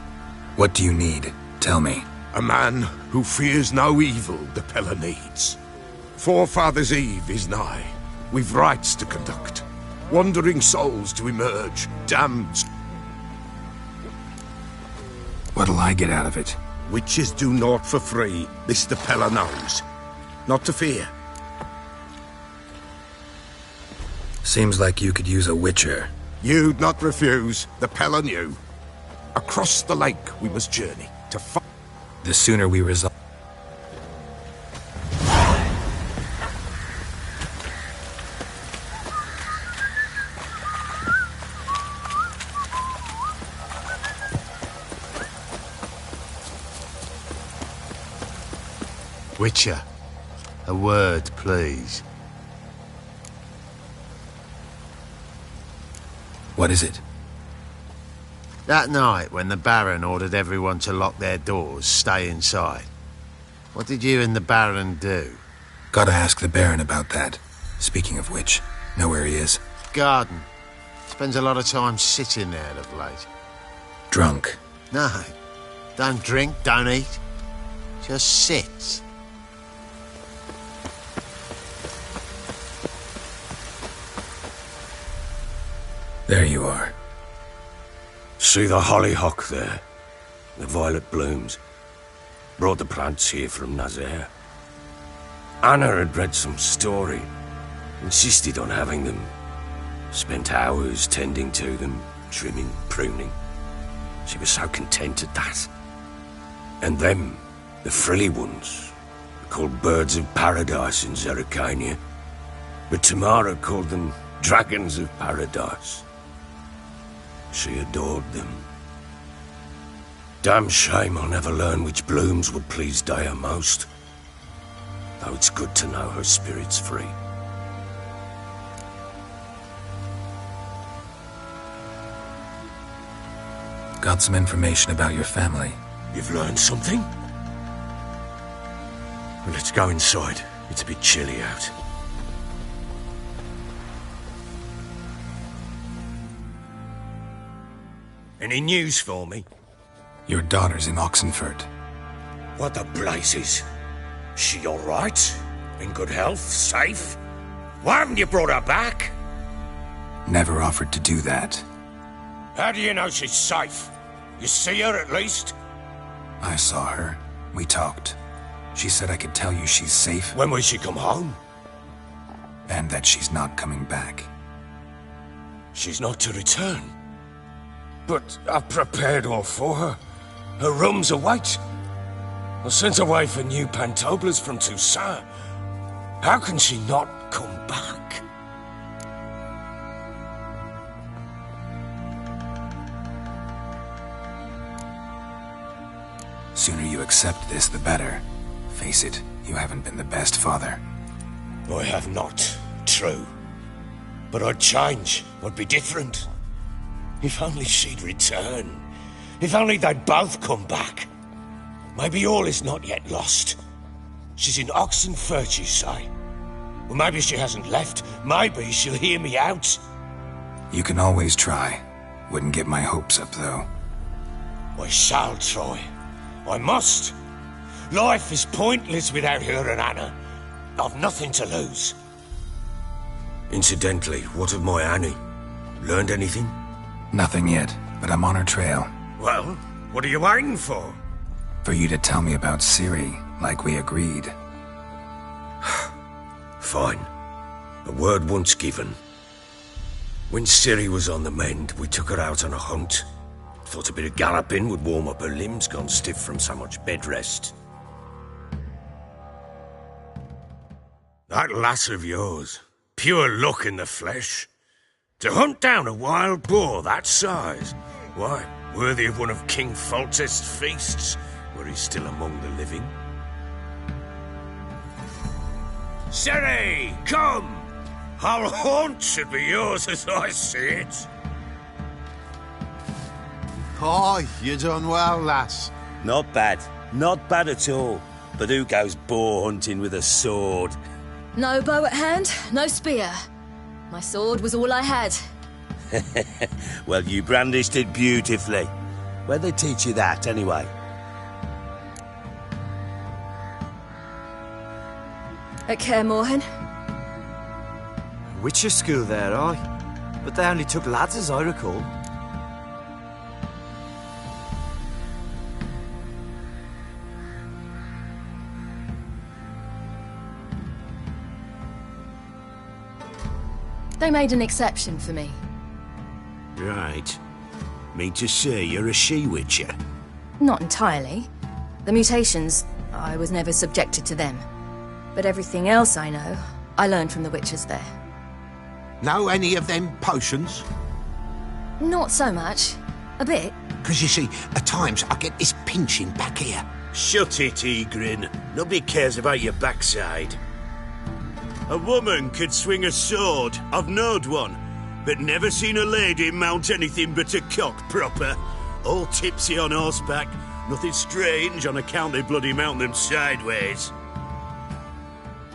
What do you need? Tell me. A man who fears no evil the Pella needs. Forefathers' Eve is nigh. We've rites to conduct. Wandering souls to emerge. Damned. What'll I get out of it? Witches do naught for free. This the Pella knows. Not to fear. Seems like you could use a witcher. You'd not refuse. The Pella knew. Across the lake we must journey to find. The sooner we resolve. Witcher, a word, please. What is it? That night when the Baron ordered everyone to lock their doors, stay inside. What did you and the Baron do? Gotta ask the Baron about that. Speaking of which, know where he is? Garden. Spends a lot of time sitting there of late. Drunk. No. Don't drink, don't eat. Just sits. There you are. See the hollyhock there? The violet blooms. Brought the plants here from Nazaire. Anna had read some story. Insisted on having them. Spent hours tending to them, trimming, pruning. She was so content at that. And them, the frilly ones, were called birds of paradise in Zerrikania. But Tamara called them dragons of paradise. She adored them. Damn shame I'll never learn which blooms would please Dea most. Though it's good to know her spirit's free. Got some information about your family. You've learned something? Well, let's go inside. It's a bit chilly out. Any news for me? Your daughter's in Oxenford. What the blazes? She all right? In good health? Safe? Why haven't you brought her back? Never offered to do that. How do you know she's safe? You see her at least? I saw her. We talked. She said I could tell you she's safe. When will she come home? And that she's not coming back. She's not to return. But I've prepared all for her. Her rooms await. I sent away for new pantoblas from Toussaint. How can she not come back? Sooner you accept this, the better. Face it, you haven't been the best father. I have not, true. But I'd change, I'd be different. If only she'd return. If only they'd both come back. Maybe all is not yet lost. She's in Oxenford, you say? Well, maybe she hasn't left. Maybe she'll hear me out. You can always try. Wouldn't get my hopes up, though. I shall try. I must. Life is pointless without her and Anna. I've nothing to lose. Incidentally, what of my Annie? Learned anything? Nothing yet, but I'm on her trail. Well, what are you waiting for? For you to tell me about Ciri, like we agreed. Fine. A word once given. When Ciri was on the mend, we took her out on a hunt. Thought a bit of galloping would warm up her limbs gone stiff from so much bed rest. That lass of yours, pure luck in the flesh. To hunt down a wild boar that size, why, worthy of one of King Foltest's feasts, were he still among the living. Ciri, come! Our haunt should be yours as I see it. Aye, you done well, lass. Not bad. Not bad at all. But who goes boar hunting with a sword? No bow at hand, no spear. My sword was all I had. Well, you brandished it beautifully. Where'd they teach you that, anyway? At Kaer Morhen. Witcher school there, aye. But they only took lads, as I recall. They made an exception for me. Right. Mean to say you're a she-witcher? Not entirely. The mutations, I was never subjected to them. But everything else I know, I learned from the witches there. Know any of them potions? Not so much. A bit. Because you see, at times I get this pinching back here. Shut it, Egrin. Nobody cares about your backside. A woman could swing a sword. I've knowed one. But never seen a lady mount anything but a cock proper. All tipsy on horseback. Nothing strange on account they bloody mount them sideways.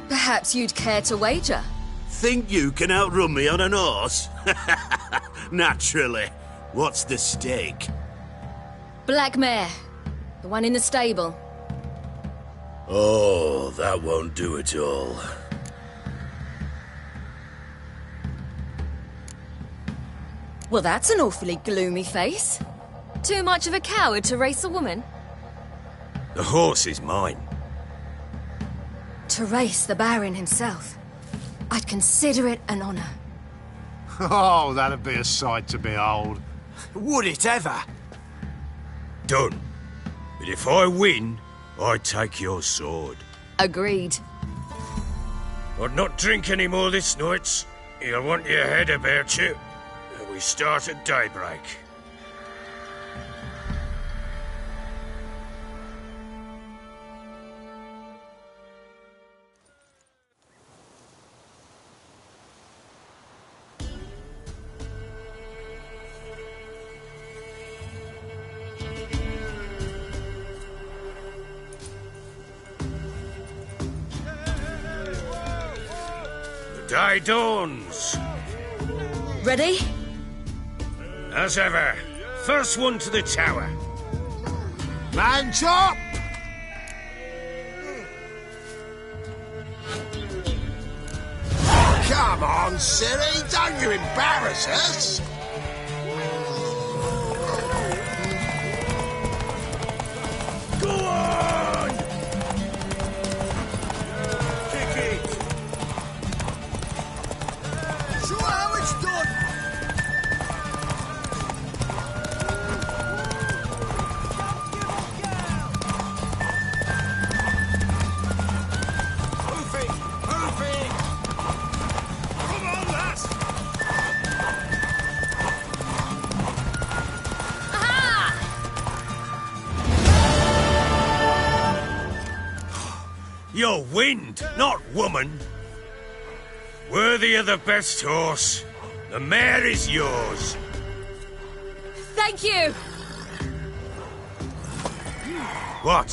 Perhaps you'd care to wager? Think you can outrun me on an horse? Naturally. What's the stake? Black mare. The one in the stable. Oh, that won't do it all. Well, that's an awfully gloomy face. Too much of a coward to race a woman? The horse is mine. To race the Baron himself. I'd consider it an honor. Oh, that'd be a sight to behold. Would it ever? Done. But if I win, I take your sword. Agreed. I'd not drink any more this night. You'll want your head about you. We start at daybreak. The day dawns. Ready? As ever, first one to the tower. Man chop! Come on, Ciri, don't you embarrass us! Go on! Kick it! Show how it's done! You're wind, not woman. Worthy of the best horse. The mare is yours. Thank you! What?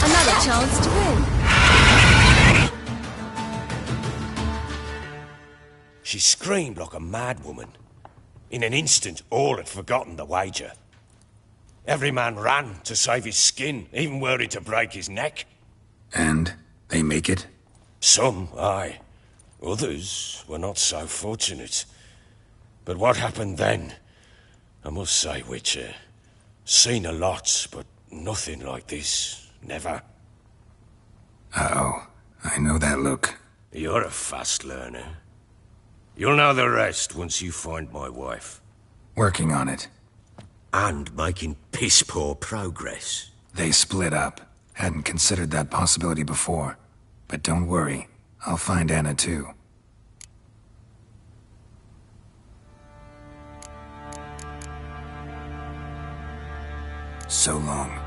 Another chance to win. She screamed like a mad woman. In an instant, all had forgotten the wager. Every man ran to save his skin, even worried to break his neck. And they make it? Some, aye. Others were not so fortunate. But what happened then? I must say, Witcher, seen a lot, but nothing like this. Never. Uh-oh. I know that look. You're a fast learner. You'll know the rest once you find my wife. Working on it. And making piss-poor progress. They split up. Hadn't considered that possibility before. But don't worry. I'll find Anna too. So long.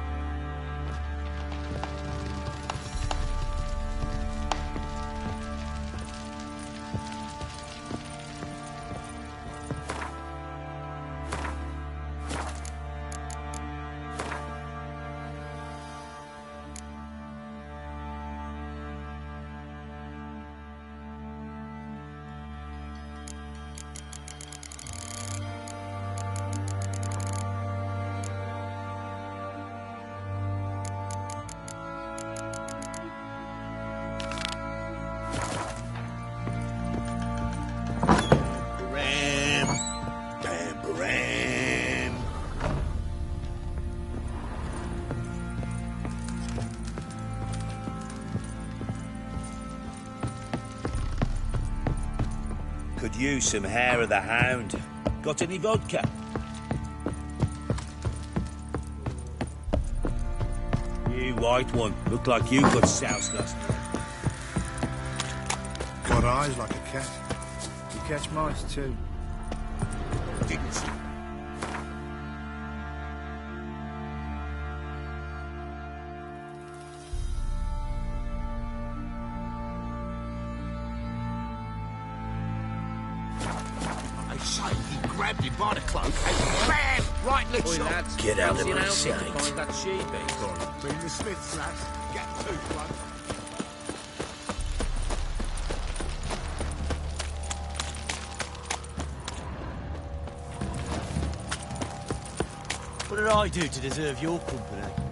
Could use some hair of the hound. Got any vodka? You white one. Look like you got soused last night. Got eyes like a cat. You catch mice too. Didn't see. He grabbed him by the cloak and bam! Right in the chop. Get out of my sight. Bring the Smiths, lads. Get two, blood. What did I do to deserve your company?